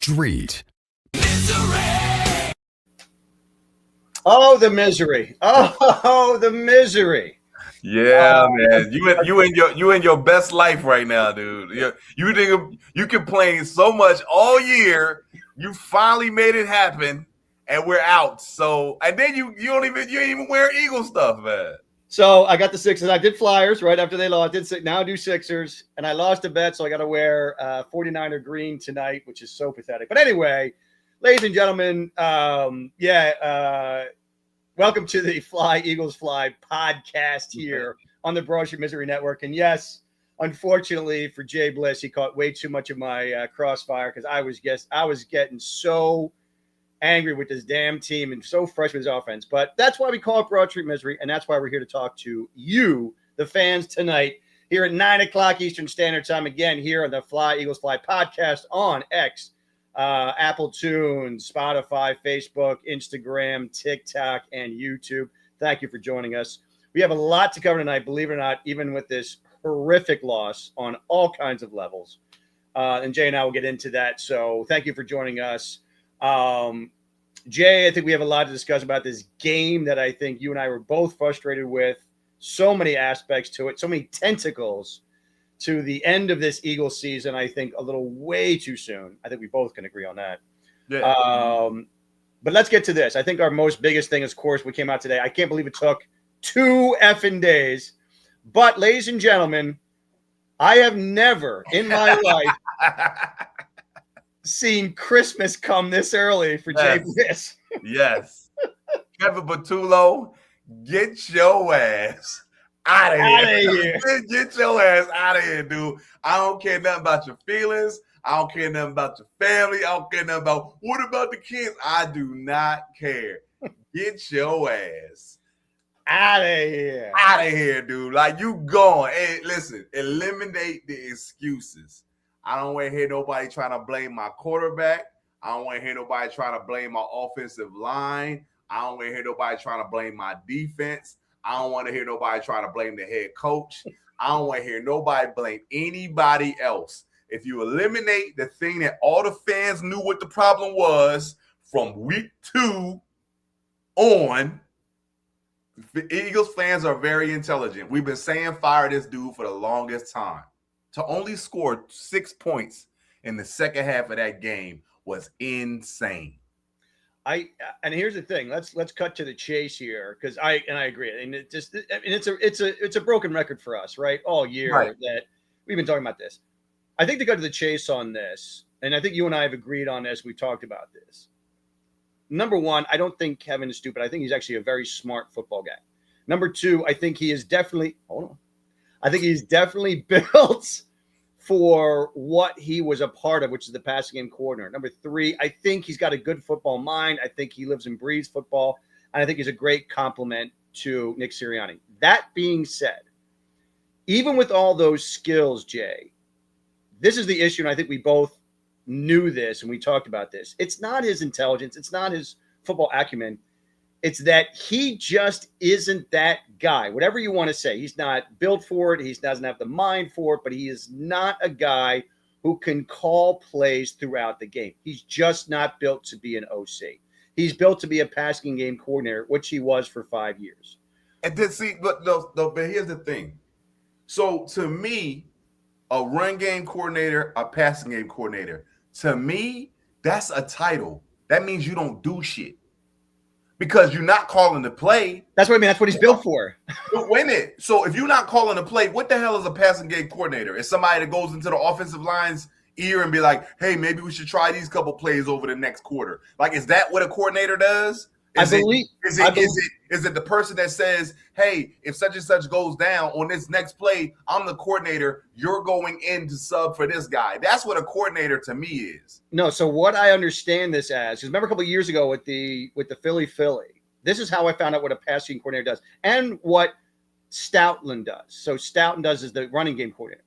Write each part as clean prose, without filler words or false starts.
Street. Oh, the misery. Oh, the misery. Yeah, man. You in your best life right now, dude. You think you complain so much all year. You finally made it happen, and we're out. So, and then you ain't even wear Eagle stuff, man. So I got the Sixers. I did Flyers right after they lost. Now I do Sixers, and I lost a bet, so I got to wear 49er green tonight, which is so pathetic. But anyway, ladies and gentlemen, welcome to the Fly Eagles Fly podcast here on the Broad Street Misery Network. And yes, unfortunately for J-Bliss, he caught way too much of my crossfire because I was getting so angry with this damn team and so fresh with his offense. But that's why we call it Broad Street Misery, and that's why we're here to talk to you, the fans, tonight here at 9 o'clock Eastern Standard Time, again here on the Fly Eagles Fly podcast on X, Apple Tunes, Spotify, Facebook, Instagram, TikTok, and YouTube. Thank you for joining us. We have a lot to cover tonight, believe it or not, even with this horrific loss on all kinds of levels. And Jay and I will get into that. So thank you for joining us. Jay, I think we have a lot to discuss about this game that I think you and I were both frustrated with. So many aspects to it, so many tentacles to the end of this Eagles season. I think a little way too soon. I think we both can agree on that. Yeah. But let's get to this. I think our most biggest thing is, of course, we came out today. I can't believe it took 2 effing days. But, ladies and gentlemen, I have never in my life seen Christmas come this early for J-Bliss. Yes. Kevin Patullo, get your ass out of here. Get your ass out of here, dude. I don't care nothing about your feelings. I don't care nothing about your family. I don't care nothing about what about the kids. I do not care. Get your ass out of here. Out of here, dude. Like, you gone. Hey, listen, eliminate the excuses. I don't want to hear nobody trying to blame my quarterback. I don't want to hear nobody trying to blame my offensive line. I don't want to hear nobody trying to blame my defense. I don't want to hear nobody trying to blame the head coach. I don't want to hear nobody blame anybody else. If you eliminate the thing that all the fans knew what the problem was from week 2 on, the Eagles fans are very intelligent. We've been saying fire this dude for the longest time. To only score 6 points in the second half of that game was insane. And here's the thing. Let's cut to the chase here, because I agree. And it's a broken record for us, right? All year, right, that we've been talking about this. I think to go to the chase on this, and I think you and I have agreed on this. We talked about this. Number one, I don't think Kevin is stupid. I think he's actually a very smart football guy. Number two, I think he is definitely built for what he was a part of, which is the passing game coordinator. Number three, I think he's got a good football mind. I think he lives and breathes football, and I think he's a great compliment to Nick Sirianni. That being said, even with all those skills, Jay, this is the issue, and I think we both knew this, and we talked about this. It's not his intelligence. It's not his football acumen. It's that he just isn't that guy. Whatever you want to say, he's not built for it. He doesn't have the mind for it, but he is not a guy who can call plays throughout the game. He's just not built to be an OC. He's built to be a passing game coordinator, which he was for 5 years. And then see, but here's the thing. So to me, a run game coordinator, a passing game coordinator, to me, that's a title. That means you don't do shit. Because you're not calling the play. That's what I mean. That's what he's built for. Wait a minute. So if you're not calling the play, what the hell is a passing game coordinator? It's somebody that goes into the offensive line's ear and be like, hey, maybe we should try these couple plays over the next quarter. Like, is that what a coordinator does? Is it the person that says, hey, if such and such goes down on this next play, I'm the coordinator, you're going in to sub for this guy? That's what a coordinator to me is. No, so what I understand this as, because remember a couple of years ago with the Philly, this is how I found out what a passing coordinator does and what Stoutland does. So Stoutland does is the running game coordinator.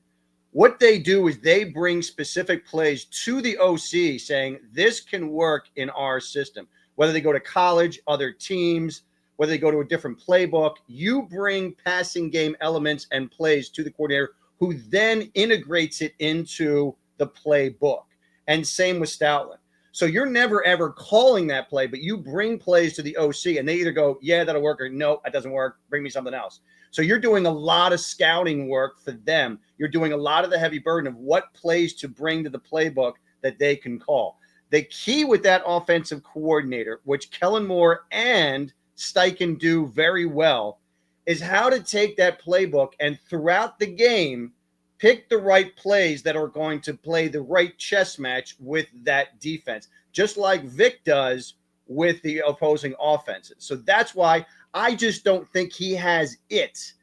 What they do is they bring specific plays to the OC saying this can work in our system. Whether they go to college, other teams, whether they go to a different playbook, you bring passing game elements and plays to the coordinator who then integrates it into the playbook. And same with Stoutland. So you're never ever calling that play, but you bring plays to the OC and they either go, yeah, that'll work, or no, that doesn't work. Bring me something else. So you're doing a lot of scouting work for them. You're doing a lot of the heavy burden of what plays to bring to the playbook that they can call. The key with that offensive coordinator, which Kellen Moore and Steichen do very well, is how to take that playbook and throughout the game, pick the right plays that are going to play the right chess match with that defense, just like Vic does with the opposing offenses. So that's why I just don't think he has it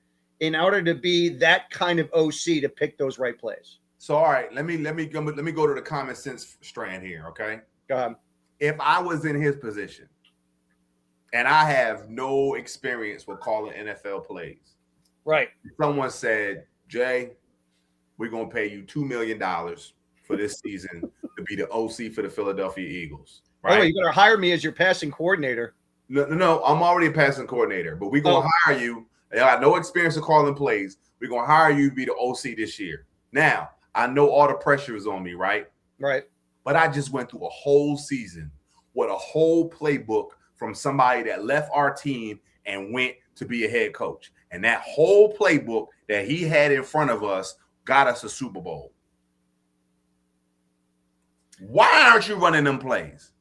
in order to be that kind of OC to pick those right plays. So, all right, let me go to the common sense strand here, okay? Go ahead. If I was in his position and I have no experience with calling NFL plays, right? Someone said, Jay, we're going to pay you $2 million for this season to be the OC for the Philadelphia Eagles. Right? Oh, you better hire me as your passing coordinator. No, I'm already a passing coordinator, but we're going to hire you. I got no experience of calling plays. We're going to hire you to be the OC this year. Now, I know all the pressure is on me, right? Right. But I just went through a whole season with a whole playbook from somebody that left our team and went to be a head coach. And that whole playbook that he had in front of us got us a Super Bowl. Why aren't you running them plays?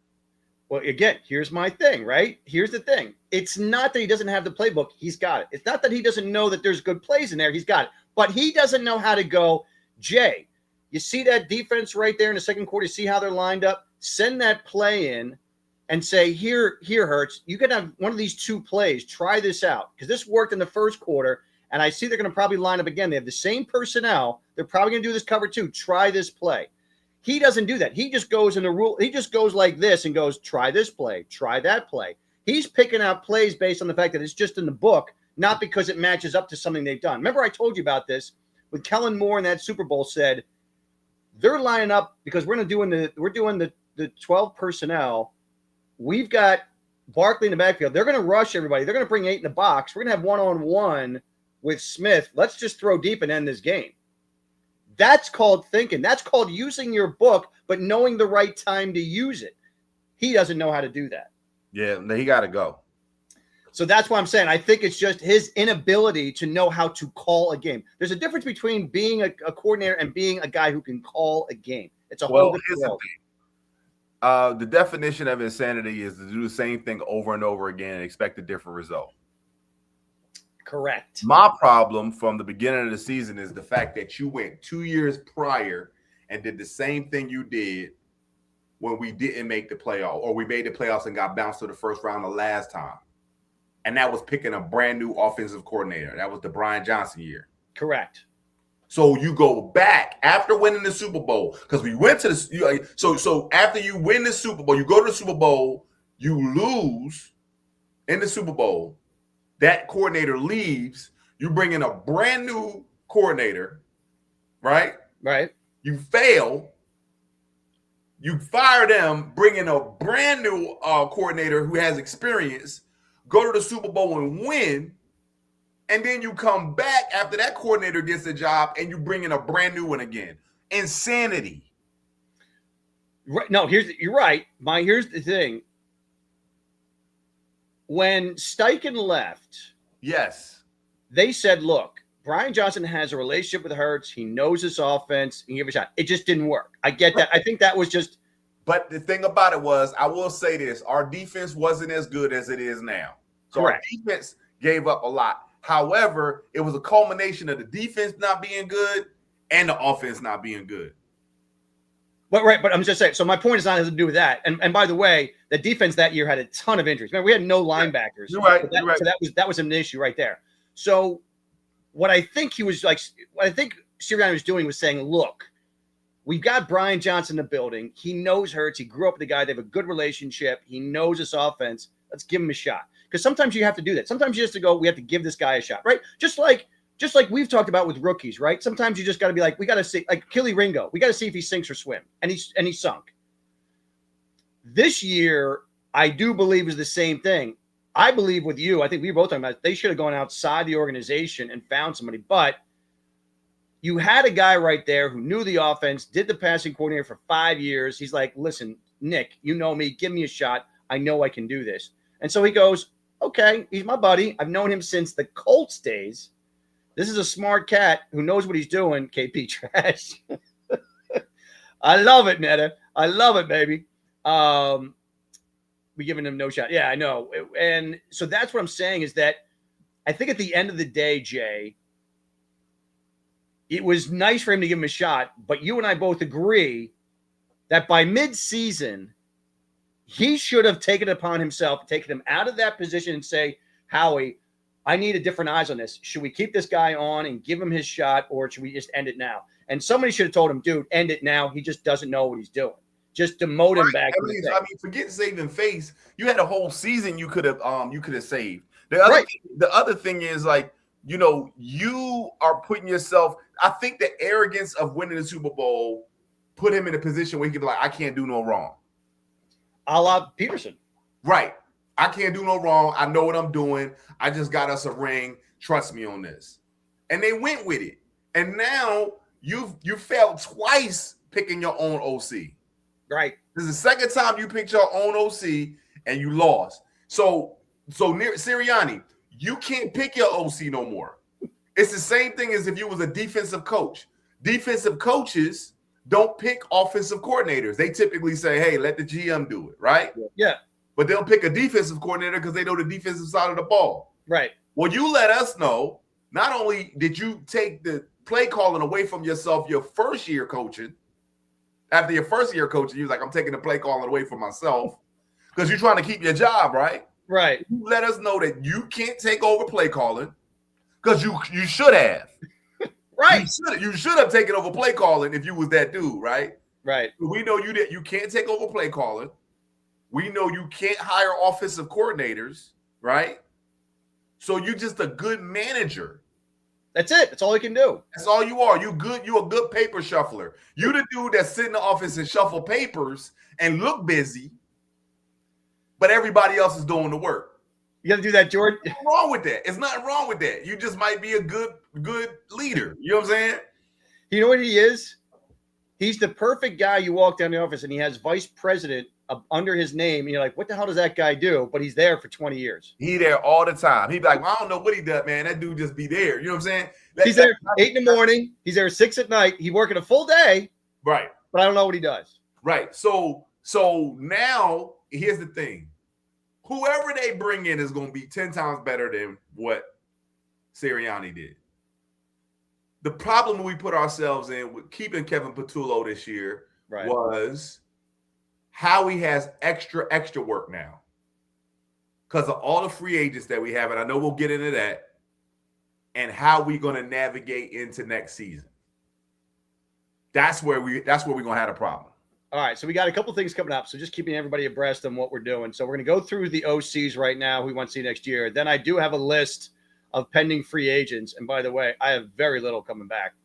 Well, again, here's my thing, right? Here's the thing. It's not that he doesn't have the playbook. He's got it. It's not that he doesn't know that there's good plays in there. He's got it. But he doesn't know how to go, Jay, you see that defense right there in the second quarter? See how they're lined up? Send that play in and say, here, Hurts, you can have one of these two plays. Try this out. Because this worked in the first quarter, and I see they're going to probably line up again. They have the same personnel. They're probably going to do this cover two. Try this play. He doesn't do that. He just goes in the rule. He just goes like this and goes, try this play, try that play. He's picking out plays based on the fact that it's just in the book, not because it matches up to something they've done. Remember I told you about this with Kellen Moore in that Super Bowl said, they're lining up because we're doing the 12 personnel. We've got Barkley in the backfield. They're going to rush everybody. They're going to bring 8 in the box. We're going to have one-on-one with Smith. Let's just throw deep and end this game. That's called thinking. That's called using your book, but knowing the right time to use it. He doesn't know how to do that. Yeah, he got to go. So that's why I'm saying I think it's just his inability to know how to call a game. There's a difference between being a coordinator and being a guy who can call a game. It's a whole different world. The definition of insanity is to do the same thing over and over again and expect a different result. Correct. My problem from the beginning of the season is the fact that you went 2 years prior and did the same thing you did when we didn't make the playoff, or we made the playoffs and got bounced to the first round the last time. And that was picking a brand new offensive coordinator. That was the Brian Johnson year. Correct. So you go back after winning the Super Bowl, because we went to the so after you win the Super Bowl, you go to the Super Bowl, you lose in the Super Bowl. That coordinator leaves. You bring in a brand new coordinator, right? Right. You fail. You fire them, bring in a brand new coordinator who has experience, go to the Super Bowl and win, and then you come back after that coordinator gets the job and you bring in a brand new one again. Insanity. Right. No, you're right. Here's the thing. When Steichen left, yes, they said, look, Brian Johnson has a relationship with Hurts. He knows his offense. He can give it a shot. It just didn't work. I get that. I think that was just. But the thing about it was, I will say this, our defense wasn't as good as it is now. So correct. Our defense gave up a lot. However, it was a culmination of the defense not being good and the offense not being good. But I'm just saying. So my point is not has to do with that. And by the way, the defense that year had a ton of injuries. Remember, we had no linebackers. You're right. So that was an issue right there. So what I think Sirianni was doing was saying, look, we've got Brian Johnson in the building. He knows Hurts. He grew up with the guy. They have a good relationship. He knows this offense. Let's give him a shot. Because sometimes you have to do that. Sometimes you just have to go, we have to give this guy a shot, right? Just like we've talked about with rookies, right? Sometimes you just got to be like, we got to see, like Killy Ringo, we got to see if he sinks or swim. And he sunk. This year, I do believe is the same thing. I believe with you, I think we were both talking about it, they should have gone outside the organization and found somebody. But you had a guy right there who knew the offense, did the passing coordinator for 5 years. He's like, listen, Nick, you know me. Give me a shot. I know I can do this. And so he goes, okay, he's my buddy. I've known him since the Colts days. This is a smart cat who knows what he's doing. KP trash. I love it, Netta. I love it, baby. We giving him no shot. Yeah, I know. And so that's what I'm saying is that I think at the end of the day, Jay, it was nice for him to give him a shot, but you and I both agree that by mid-season, he should have taken it upon himself, taken him out of that position and say, Howie, I need a different eyes on this. Should we keep this guy on and give him his shot, or should we just end it now? And somebody should have told him, dude, end it now. He just doesn't know what he's doing. Just demote him back. I mean, forget saving face. You had a whole season you could have saved. The other thing is, like, you know, you are putting yourself. I think the arrogance of winning the Super Bowl put him in a position where he could be like, I can't do no wrong. A la Peterson. Right. I can't do no wrong. I know what I'm doing. I just got us a ring. Trust me on this. And they went with it. And now you failed twice picking your own OC. Right. This is the second time you picked your own OC and you lost. So near Sirianni, you can't pick your OC no more. It's the same thing as if you was a defensive coach. Defensive coaches don't pick offensive coordinators. They typically say, hey, let the GM do it, right? Yeah. But they'll pick a defensive coordinator because they know the defensive side of the ball. Right. Well, you let us know, not only did you take the play calling away from yourself your first year coaching, after your first year coaching, you was like, I'm taking the play calling away from myself because you're trying to keep your job, right? Right. You let us know that you can't take over play calling because you should have. Right. You should have taken over play calling if you was that dude, right? Right. We know you can't take over play calling. We know you can't hire offensive coordinators, right? So you're just a good manager. That's it. That's all he can do. That's all you are. You're a good paper shuffler. You the dude that sit in the office and shuffle papers and look busy, but everybody else is doing the work. You got to do that, George. What's wrong with that? It's nothing wrong with that. You just might be a good leader. You know what I'm saying? You know what he is? He's the perfect guy. You walk down the office and he has vice president under his name. And you're like, what the hell does that guy do? But he's there for 20 years. He there all the time. He'd be like, well, I don't know what he does, man. That dude just be there. You know what I'm saying? He's there 8 in the morning. He's there 6 at night. He's working a full day. Right. But I don't know what he does. Right. So now here's the thing. Whoever they bring in is going to be 10 times better than what Sirianni did. The problem we put ourselves in with keeping Kevin Patullo this year was how he has extra work now because of all the free agents that we have. And I know we'll get into that and how we're going to navigate into next season. That's where we're going to have a problem. All right, so we got a couple things coming up. So just keeping everybody abreast on what we're doing. So we're going to go through the OCs right now who we want to see next year. Then I do have a list of pending free agents. And by the way, I have very little coming back.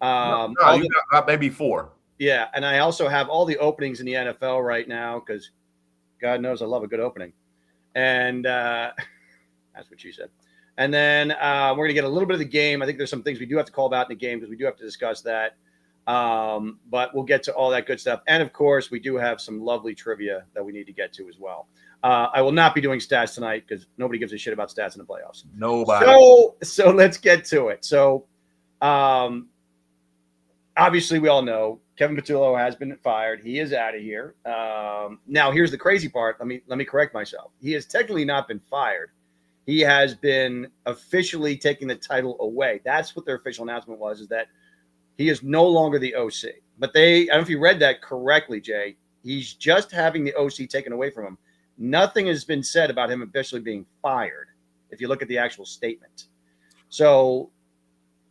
You got maybe 4. Yeah, and I also have all the openings in the NFL right now because God knows I love a good opening. And that's what she said. And then we're going to get a little bit of the game. I think there's some things we do have to call about in the game because we do have to discuss that. But we'll get to all that good stuff. And, of course, we do have some lovely trivia that we need to get to as well. I will not be doing stats tonight because nobody gives a shit about stats in the playoffs. Nobody. So let's get to it. So, obviously, we all know Kevin Patullo has been fired. He is out of here. Now, here's the crazy part. Let me correct myself. He has technically not been fired. He has been officially taking the title away. That's what their official announcement was, is that he is no longer the OC. But I don't know if you read that correctly, Jay. He's just having the OC taken away from him. Nothing has been said about him officially being fired, if you look at the actual statement. So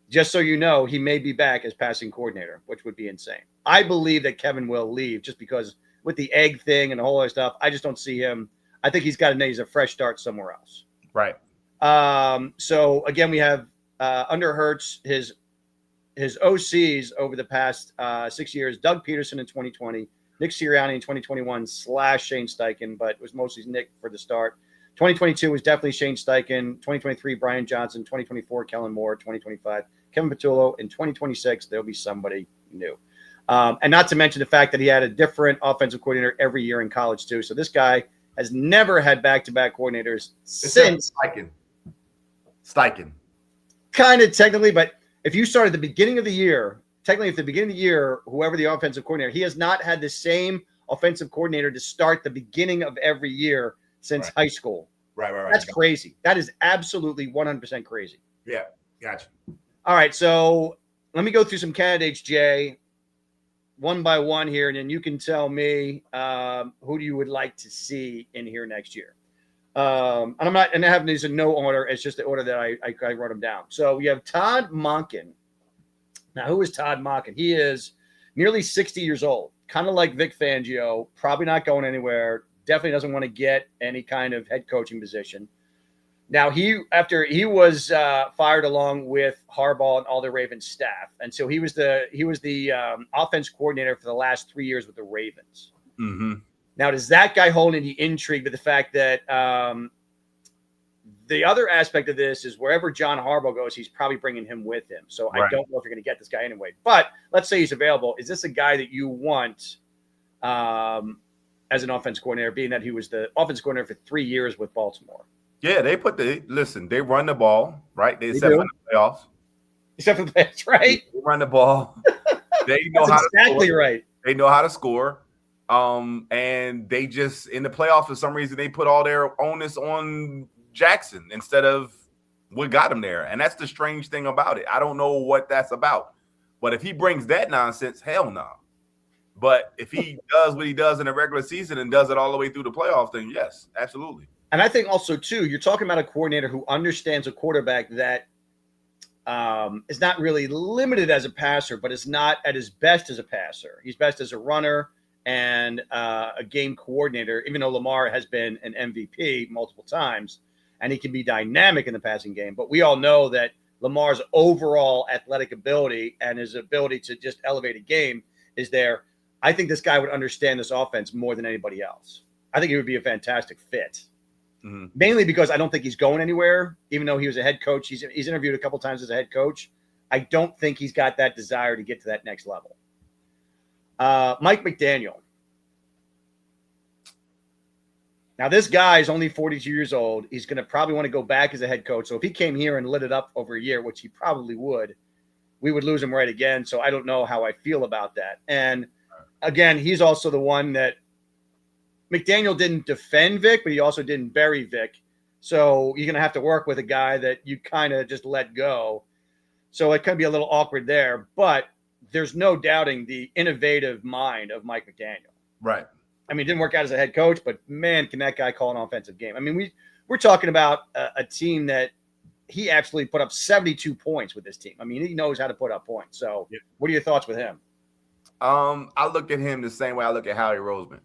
just so you know, he may be back as passing coordinator, which would be insane. I believe that Kevin will leave just because with the egg thing and the whole other stuff, I just don't see him. I think he's a fresh start somewhere else. Right. So, again, we have under Hurts, his OCs over the past 6 years, Doug Peterson in 2020, Nick Sirianni in 2021 / Shane Steichen, but it was mostly Nick for the start. 2022 was definitely Shane Steichen. 2023, Brian Johnson. 2024, Kellen Moore. 2025, Kevin Patullo. In 2026, there'll be somebody new. And not to mention the fact that he had a different offensive coordinator every year in college, too. So this guy has never had back-to-back coordinators since Steichen. Kind of technically, but if you start at the beginning of the year, technically at the beginning of the year, whoever the offensive coordinator, he has not had the same offensive coordinator to start the beginning of every year since high school. Right. That's crazy. That is absolutely 100% crazy. Yeah, gotcha. All right, so let me go through some candidates, Jay, one by one here, and then you can tell me who you would like to see in here next year. And I'm not, and I have these in no order. It's just the order that I wrote them down. So we have Todd Monken. Now, who is Todd Monken? He is nearly 60 years old, kind of like Vic Fangio, probably not going anywhere. Definitely doesn't want to get any kind of head coaching position. Now, after he was fired along with Harbaugh and all the Ravens staff, and so he was the offense coordinator for the last 3 years with the Ravens. Mm-hmm. Now, does that guy hold any intrigue with the fact that the other aspect of this is wherever John Harbaugh goes, he's probably bringing him with him. So I don't know if you're going to get this guy anyway. But let's say he's available. Is this a guy that you want as an offense coordinator, being that he was the offense coordinator for 3 years with Baltimore? Yeah, they run the ball, right? Except for the playoffs. Except for the playoffs, right? They run the ball. They know how exactly right. They know how to score. And they just, in the playoffs, for some reason, they put all their onus on Jackson instead of what got him there. And that's the strange thing about it. I don't know what that's about. But if he brings that nonsense, hell no. But if he does what he does in the regular season and does it all the way through the playoffs, then yes, absolutely. And I think also, too, you're talking about a coordinator who understands a quarterback that is not really limited as a passer, but is not at his best as a passer. He's best as a runner and a game coordinator, even though Lamar has been an MVP multiple times, and he can be dynamic in the passing game. But we all know that Lamar's overall athletic ability and his ability to just elevate a game is there. I think this guy would understand this offense more than anybody else. I think he would be a fantastic fit. Mm-hmm. Mainly because I don't think he's going anywhere, even though he was a head coach. He's interviewed a couple times as a head coach. I don't think he's got that desire to get to that next level. Mike McDaniel. Now, this guy is only 42 years old. He's going to probably want to go back as a head coach. So if he came here and lit it up over a year, which he probably would, we would lose him right again. So I don't know how I feel about that. And again, he's also the one that McDaniel didn't defend Vic, but he also didn't bury Vic. So you're going to have to work with a guy that you kind of just let go. So it could be a little awkward there, but there's no doubting the innovative mind of Mike McDaniel. Right. I mean, it didn't work out as a head coach, but man, can that guy call an offensive game. I mean, we're talking about a team that he actually put up 72 points with this team. I mean, he knows how to put up points. So What are your thoughts with him? I look at him the same way I look at Howie Roseman.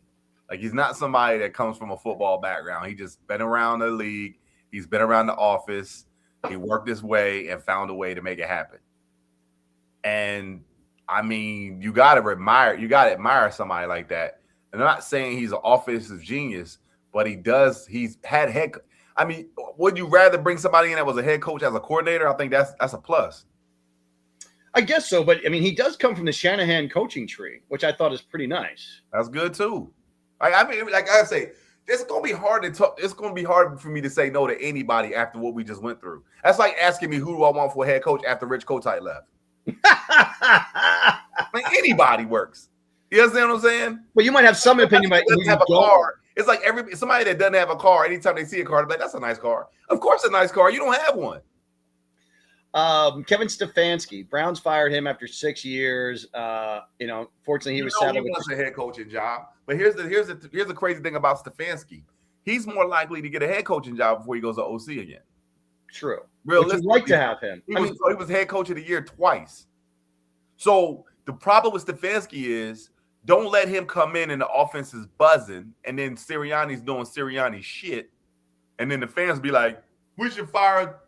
Like, he's not somebody that comes from a football background. He just been around the league. He's been around the office. He worked his way and found a way to make it happen. And I mean, you got to admire somebody like that. And I'm not saying he's an offensive genius, but he's had head. I mean, would you rather bring somebody in that was a head coach as a coordinator? I think that's a plus. I guess so, but I mean, he does come from the Shanahan coaching tree, which I thought is pretty nice. That's good too. I mean, like I say, it's gonna be hard to talk. It's gonna be hard for me to say no to anybody after what we just went through. That's like asking me who do I want for a head coach after Rich Kotite left. Like, anybody works. You understand what I'm saying? Well, you might have some opinion about who have a car. It's like somebody that doesn't have a car. Anytime they see a car, they're like, "That's a nice car." Of course, a nice car. You don't have one. Kevin Stefanski. Browns fired him after 6 years. Fortunately, he was saddled with a head coaching job. But here's the crazy thing about Stefanski. He's more likely to get a head coaching job before he goes to OC again. True. Realistically, you'd like to have him. He was head coach of the year twice. So the problem with Stefanski is don't let him come in and the offense is buzzing, and then Sirianni's doing Sirianni shit, and then the fans be like, "We should fire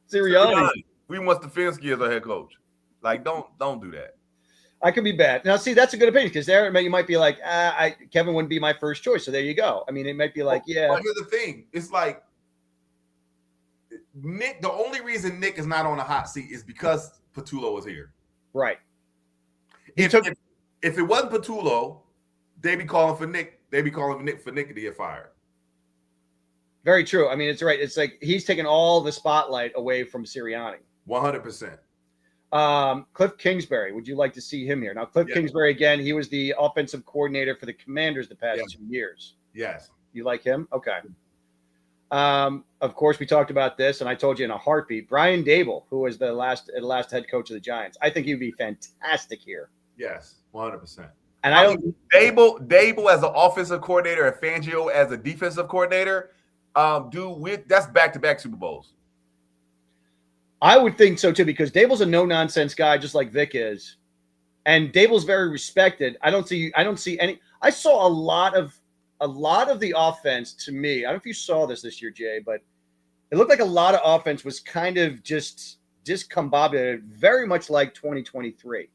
Sirianni. We want Stefanski as a head coach." Like, don't do that. I could be bad. Now, see, that's a good opinion because there you might be like, Kevin wouldn't be my first choice. So there you go. I mean, it might be like, yeah. Well, here's the thing. It's like Nick, the only reason Nick is not on the hot seat is because Patullo is here. Right. If it wasn't Patullo, they'd be calling for Nick. They'd be calling for Nick to get fired. Very true. I mean, it's right. It's like he's taking all the spotlight away from Sirianni. 100%. Cliff Kingsbury, would you like to see him here? Now, Cliff Kingsbury, again, he was the offensive coordinator for the Commanders the past 2 years. Yes. You like him? Okay. Of course, we talked about this, and I told you in a heartbeat. Brian Dable, who was the last head coach of the Giants, I think he would be fantastic here. Yes, 100%. And I don't Dable as an offensive coordinator and Fangio as a defensive coordinator, that's back-to-back Super Bowls. I would think so too, because Dable's a no-nonsense guy, just like Vic is, and Dable's very respected. I don't see any. I saw a lot of the offense to me. I don't know if you saw this year, Jay, but it looked like a lot of offense was kind of just discombobulated, very much like 2023.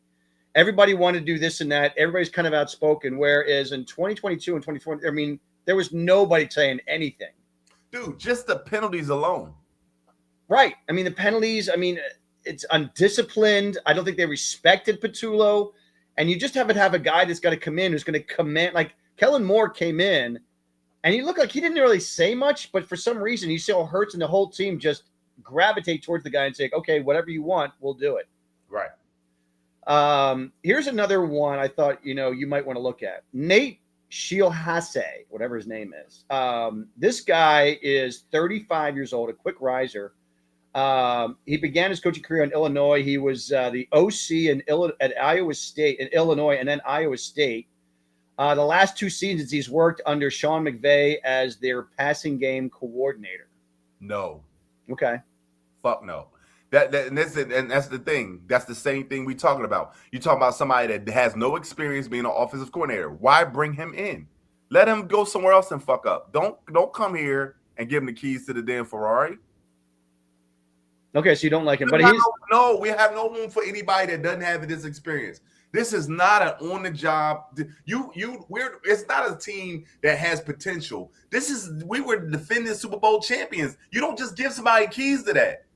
Everybody wanted to do this and that. Everybody's kind of outspoken. Whereas in 2022 and 2020, I mean, there was nobody saying anything. Dude, just the penalties alone. Right. I mean, the penalties, I mean, it's undisciplined. I don't think they respected Patullo. And you just have to have a guy that's got to come in who's going to command. Like Kellen Moore came in, and he looked like he didn't really say much, but for some reason, you saw Hurts and the whole team just gravitate towards the guy and say, okay, whatever you want, we'll do it. Right. Here's another one I thought, you might want to look at. Nate Shielhase, whatever his name is. This guy is 35 years old, a quick riser. He began his coaching career in Illinois. He was the OC at Iowa State, in Illinois, and then Iowa State. The last 2 seasons, he's worked under Sean McVay as their passing game coordinator. No. Okay. Fuck no. And that's the thing. That's the same thing we talking about. You talking about somebody that has no experience being an offensive coordinator. Why bring him in? Let him go somewhere else and fuck up. Don't come here and give him the keys to the damn Ferrari. Okay, so you don't like him, but we have no room for anybody that doesn't have this experience. This is not an on-the-job. It's not a team that has potential. We were defending Super Bowl champions. You don't just give somebody keys to that.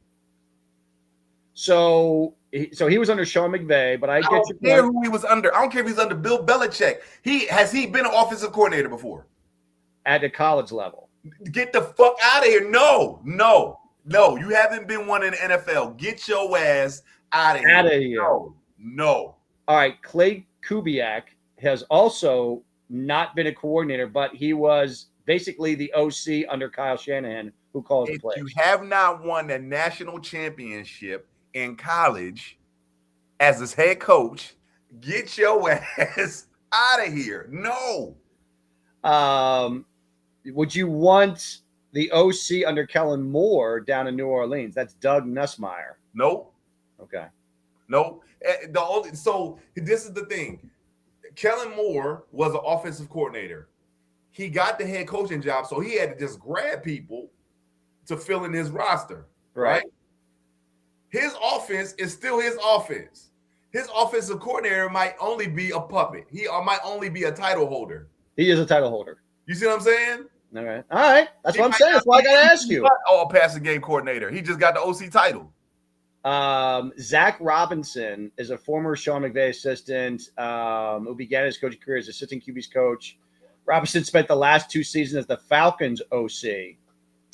So he was under Sean McVay, but I don't care who he was under. I don't care if he's under Bill Belichick. Has he been an offensive coordinator before? At the college level. Get the fuck out of here. No, you haven't been one in the NFL. Get your ass out of here. Out of here. No. All right, Clay Kubiak has also not been a coordinator, but he was basically the OC under Kyle Shanahan, who calls the plays. If you have not won a national championship in college as his head coach, get your ass out of here. No. Would you want the OC under Kellen Moore down in New Orleans? That's Doug Nussmeier. Nope. Okay. Nope. So this is the thing. Kellen Moore was an offensive coordinator. He got the head coaching job, so he had to just grab people to fill in his roster. Right? His offense is still his offense. His offensive coordinator might only be a puppet. He might only be a title holder. He is a title holder. You see what I'm saying? All right. That's what I'm saying. That's why I got to ask you. A passing game coordinator. He just got the OC title. Zach Robinson is a former Sean McVay assistant who began his coaching career as assistant QB's coach. Robinson spent the last 2 seasons as the Falcons OC.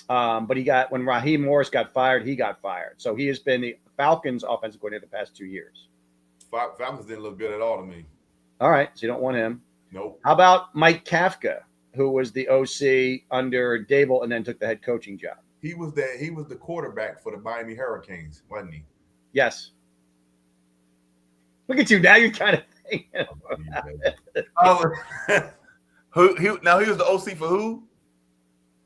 But when Raheem Morris got fired, he got fired. So he has been the Falcons offensive coordinator the past 2 years. Falcons didn't look good at all to me. All right. So you don't want him. Nope. How about Mike Kafka, who was the OC under Dable and then took the head coaching job? He was the quarterback for the Miami Hurricanes, wasn't he? Yes. Look at you now. You're kind of thinking about it. He was the OC for who?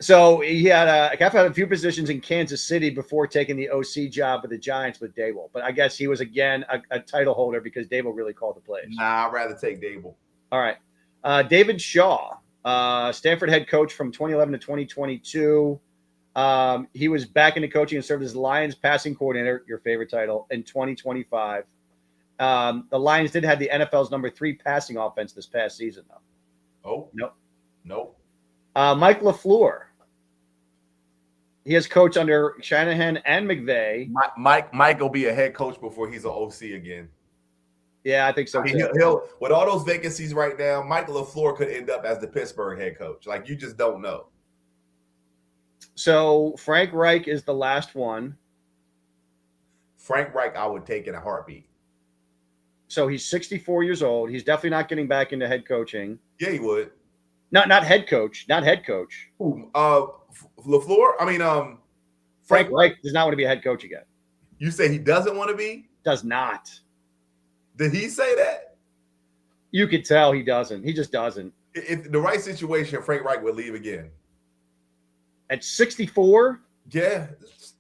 So he had a few positions in Kansas City before taking the OC job with the Giants with Dable. But I guess he was again a title holder because Dable really called the plays. Nah, I'd rather take Dable. All right. David Shaw, Stanford head coach from 2011 to 2022. He was back into coaching and served as Lions passing coordinator, your favorite title, in 2025. The Lions did have the NFL's number 3 passing offense this past season, though. Oh, nope. Mike LaFleur. He has coached under Shanahan and McVay. Mike will be a head coach before he's an OC again. Yeah, I think so too. He'll with all those vacancies right now, Michael LaFleur could end up as the Pittsburgh head coach. Like, you just don't know. So Frank Reich is the last one. Frank Reich, I would take in a heartbeat. So he's 64 years old. He's definitely not getting back into head coaching. Yeah, he would. Not head coach. Not head coach. Who? LaFleur? I mean, Frank Reich does not want to be a head coach again. You say he doesn't want to be? Does not. Did he say that? You could tell he doesn't. He just doesn't. If the right situation, Frank Reich would leave again. At 64? Yeah.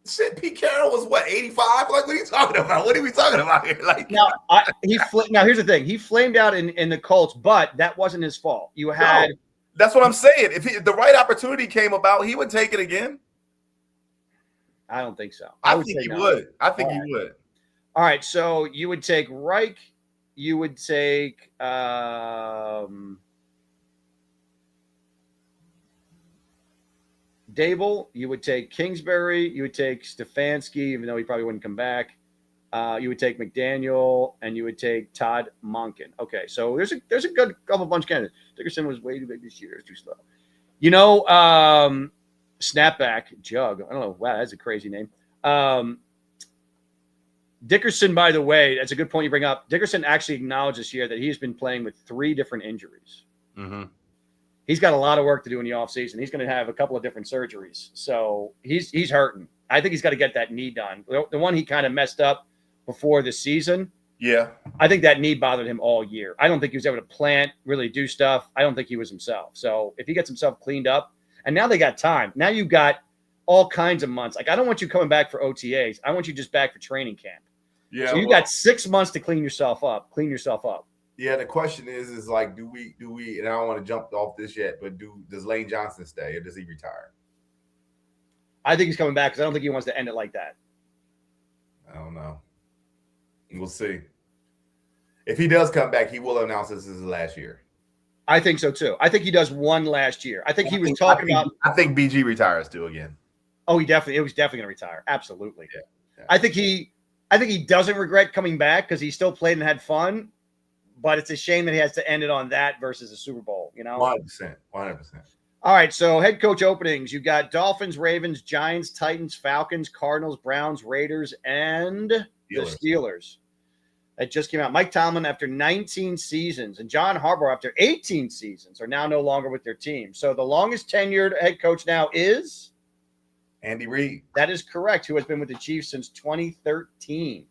Shit, Pete Carroll was what, 85? Like, what are you talking about? What are we talking about here? Like, now here's the thing. He flamed out in the Colts, but that wasn't his fault. You had that's what I'm saying. If the right opportunity came about, he would take it again. I don't think so. I think he would. I think he would. All right, so you would take Reich. You would take Dable. You would take Kingsbury. You would take Stefanski, even though he probably wouldn't come back. You would take McDaniel, and you would take Todd Monken. Okay, so there's a good couple bunch of candidates. Dickerson was way too big this year. It's too slow. You know, Snapback Jug. I don't know. Wow, that's a crazy name. Dickerson, by the way, that's a good point you bring up. Dickerson actually acknowledged this year that he's been playing with 3 different injuries. Mm-hmm. He's got a lot of work to do in the offseason. He's going to have a couple of different surgeries. So he's hurting. I think he's got to get that knee done. The one he kind of messed up before the season. Yeah. I think that knee bothered him all year. I don't think he was able to plant, really do stuff. I don't think he was himself. So if he gets himself cleaned up, and now they got time. Now you've got all kinds of months. Like, I don't want you coming back for OTAs. I want you just back for training camp. Yeah. So you got 6 months to clean yourself up. Yeah, the question is like, do we, and I don't want to jump off this yet, but does Lane Johnson stay or does he retire? I think he's coming back because I don't think he wants to end it like that. I don't know. We'll see. If he does come back, he will announce this is his last year. I think so too. I think he does one last year. I think he was talking about. I think BG retires too again. Oh, it was definitely going to retire. Absolutely. Yeah. I think he doesn't regret coming back because he still played and had fun. But it's a shame that he has to end it on that versus a Super Bowl. 100%. All right, so head coach openings. You got Dolphins, Ravens, Giants, Titans, Falcons, Cardinals, Browns, Raiders, and the Steelers. That just came out. Mike Tomlin, after 19 seasons, and John Harbaugh, after 18 seasons, are now no longer with their team. So the longest tenured head coach now is Andy Reid. That is correct, who has been with the Chiefs since 2013.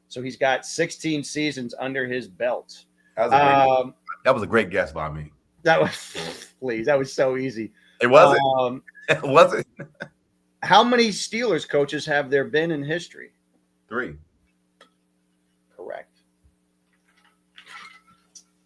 So he's got 16 seasons under his belt. That was a great guess by me. That was so easy. It wasn't. It wasn't. How many Steelers coaches have there been in history? 3. Correct.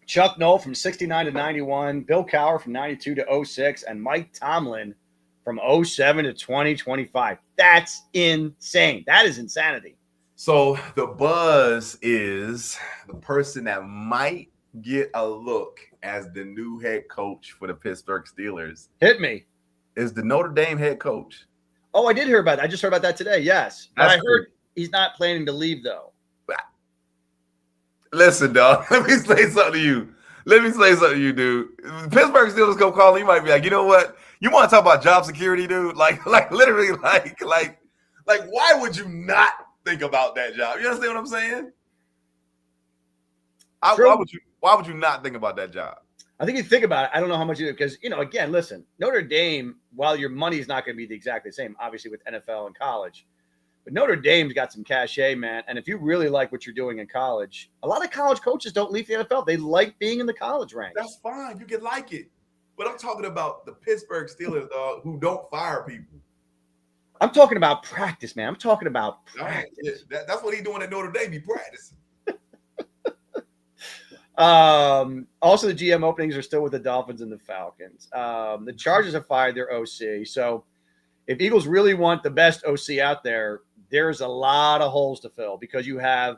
Chuck Noll from 69 to 91, Bill Cowher from 92 to 06, and Mike Tomlin from 07 to 2025. That's insane. That is insanity. So the buzz is the person that might get a look as the new head coach for the Pittsburgh Steelers. Hit me. Is the Notre Dame head coach. Oh, I did hear about that. I just heard about that today. Yes. But I heard he's not planning to leave, though. Listen, dog. Let me say something to you. Dude. Pittsburgh Steelers go call him. You might be like, you know what? You want to talk about job security, dude? Like literally, like, why would you not think about that job? You understand what I'm saying? Why would you not think about that job? I think you think about it. I don't know how much you do because, again, listen, Notre Dame, while your money is not going to be exactly the same, obviously with NFL and college, but Notre Dame's got some cachet, man. And if you really like what you're doing in college, a lot of college coaches don't leave the NFL. They like being in the college ranks. That's fine. You can like it. But I'm talking about the Pittsburgh Steelers, dog, who don't fire people. I'm talking about practice, man. I'm talking about practice. That's what he's doing at Notre Dame. He practicing. Also, the GM openings are still with the Dolphins and the Falcons. The Chargers have fired their OC. So if Eagles really want the best OC out there, there's a lot of holes to fill because you have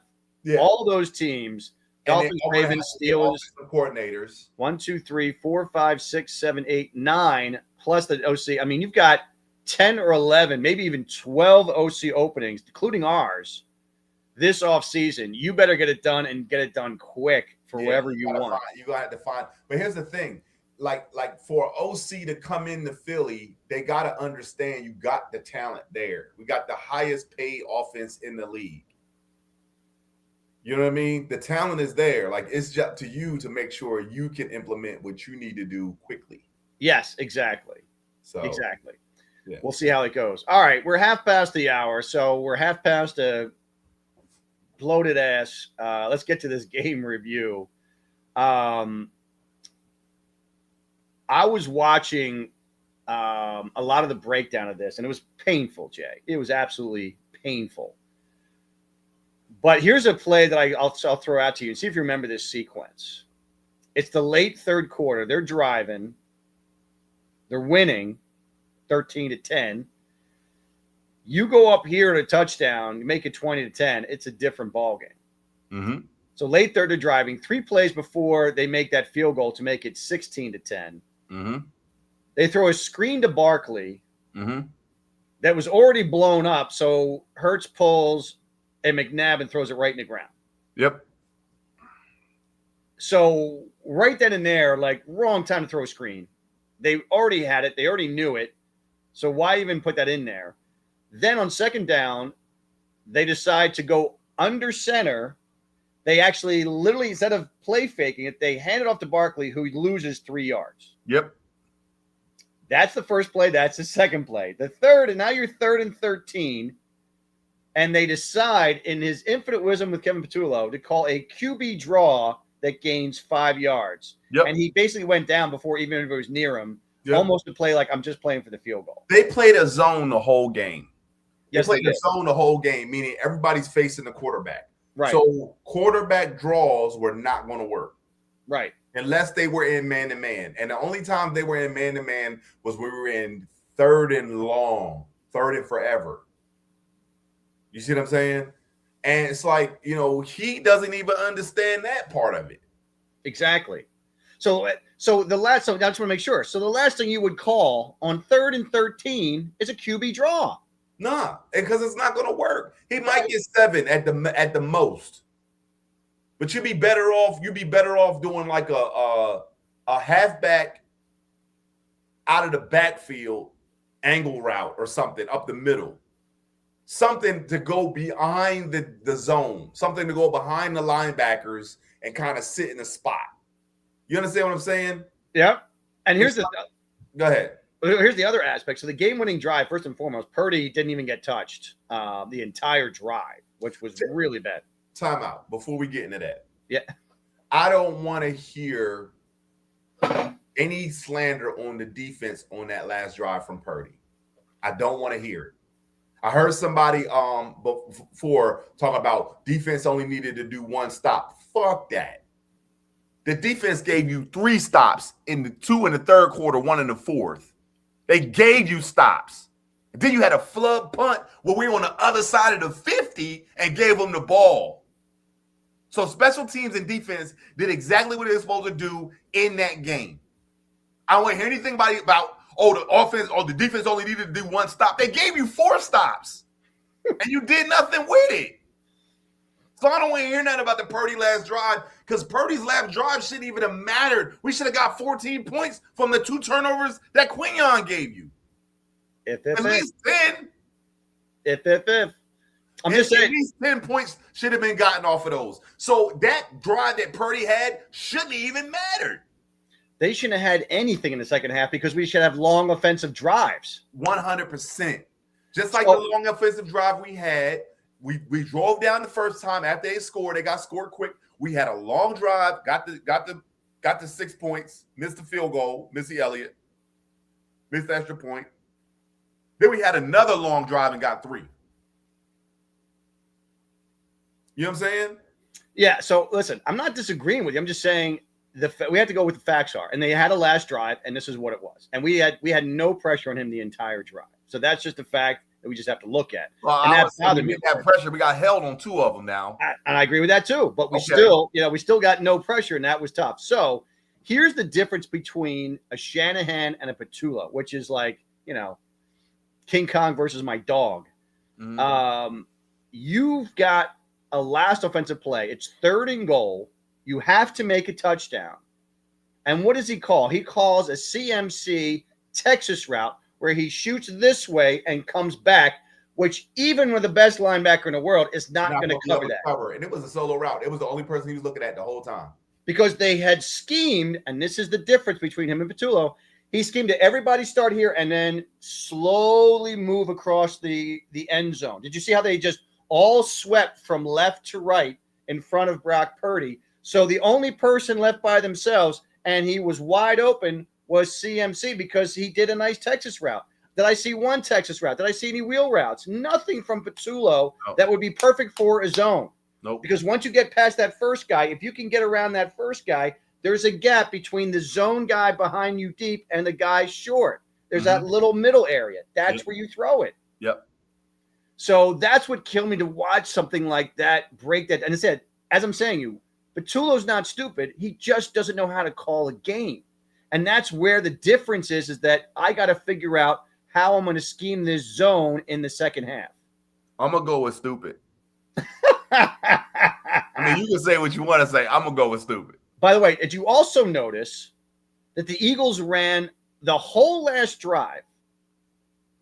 all those teams, Dolphins, Ravens, Steelers, coordinators. 1, 2, 3, 4, 5, 6, 7, 8, 9, plus the OC. I mean, you've got 10 or 11, maybe even 12 OC openings, including ours, this offseason. You better get it done and get it done quick for wherever you want. You're going to have to find. But here's the thing. Like for OC to come into Philly, they got to understand you got the talent there. We got the highest paid offense in the league. You know what I mean? The talent is there. Like, it's just up to you to make sure you can implement what you need to do quickly. Yes, exactly. So exactly. Yeah. We'll see how it goes. All right, we're half past the hour, so we're half past a bloated ass. Let's get to this game review. I was watching a lot of the breakdown of this, and it was painful, Jay. It was absolutely painful. But here's a play that I'll throw out to you and see if you remember this sequence. It's the late third quarter. They're driving. They're winning 13-10. You go up here to a touchdown, you make it 20-10. It's a different ballgame. Mm-hmm. So late third, they're driving. 3 plays before they make that field goal to make it 16-10. Mm-hmm. They throw a screen to Barkley Mm-hmm. that was already blown up. So Hurts pulls and McNabb throws it right in the ground. Yep. So right then and there, like, wrong time to throw a screen. They already had it. They already knew it. So why even put that in there? Then on second down, they decide to go under center. They actually literally, instead of play faking it, they hand it off to Barkley, who loses 3 yards. Yep. That's the first play. That's the second play. The third, and now you're 3rd and 13. And they decide, in his infinite wisdom with Kevin Patullo, to call a QB draw that gains 5 yards. Yep. And he basically went down before even if it was near him, Yep. almost to play like I'm just playing for the field goal. They played a zone the whole game. Yes, they played a zone the whole game, meaning everybody's facing the quarterback. Right. So quarterback draws were not going to work. Right. Unless they were in man-to-man. And the only time they were in man-to-man was when we were in 3rd and long, 3rd and forever. You see what I'm saying? And it's like, he doesn't even understand that part of it. Exactly. So the last, so I just want to make sure. So the last thing you would call on 3rd and 13 is a QB draw. Nah, because it's not going to work. He might get 7 at the most. But you'd be better off doing like a halfback out of the backfield angle route or something up the middle. Something to go behind the zone, something to go behind the linebackers and kind of sit in a spot. You understand what I'm saying? Yeah. And here's go ahead. Here's the other aspect. So the game-winning drive, first and foremost, Purdy didn't even get touched the entire drive, which was really bad. Time out before we get into that. Yeah. I don't want to hear any slander on the defense on that last drive from Purdy. I don't want to hear it. I heard somebody before talk about defense only needed to do 1 stop. Fuck that. The defense gave you 3 stops in the 2 in the 3rd quarter, 1 in the 4th. They gave you stops. Then you had a flood punt where we were on the other side of the 50 and gave them the ball. So special teams and defense did exactly what they were supposed to do in that game. I don't want to hear anything about the offense or the defense only needed to do 1 stop. They gave you 4 stops, and you did nothing with it. So I don't want to hear nothing about the Purdy last drive, because Purdy's last drive shouldn't even have mattered. We should have got 14 points from the 2 turnovers that Quinion gave you. At least 10. If. I'm just saying. At least 10 points should have been gotten off of those. So that drive that Purdy had shouldn't even mattered. They shouldn't have had anything in the second half because we should have long offensive drives. 100%. Just like the long offensive drive we had. We drove down the first time after they scored. They got scored quick. We had a long drive, got the 6 points, missed the field goal, Missy Elliott, missed the extra point. Then we had another long drive and got 3. You know what I'm saying? Yeah. So listen, I'm not disagreeing with you. I'm just saying we have to go with the facts are, and they had a last drive, and this is what it was. And we had no pressure on him the entire drive. So that's just a fact that we just have to look at. Well, and that bothered me. That pressure, we got held on 2 of them now. And I agree with that too. But we still got no pressure, and that was tough. So here's the difference between a Shanahan and a Patullo, which is like, King Kong versus my dog. Mhm. You've got a last offensive play. It's 3rd and goal. You have to make a touchdown. And what does he call? He calls a CMC Texas route where he shoots this way and comes back, which even with the best linebacker in the world is not going to cover that. And it was a solo route. It was the only person he was looking at the whole time. Because they had schemed, and this is the difference between him and Patullo. He schemed to everybody start here and then slowly move across the end zone. Did you see how they just all swept from left to right in front of Brock Purdy? So the only person left by themselves, and he was wide open, was CMC because he did a nice Texas route. Did I see one Texas route? Did I see any wheel routes? Nothing from Patullo that would be perfect for a zone. Nope. Because once you get past that first guy, if you can get around that first guy, there's a gap between the zone guy behind you deep and the guy short. There's that little middle area. That's where you throw it. Yep. So that's what killed me to watch something like that break that. And I said, as I'm saying you, Patullo's not stupid. He just doesn't know how to call a game. And that's where the difference is that I got to figure out how I'm going to scheme this zone in the second half. I'm going to go with stupid. I mean, you can say what you want to say. I'm going to go with stupid. By the way, did you also notice that the Eagles ran the whole last drive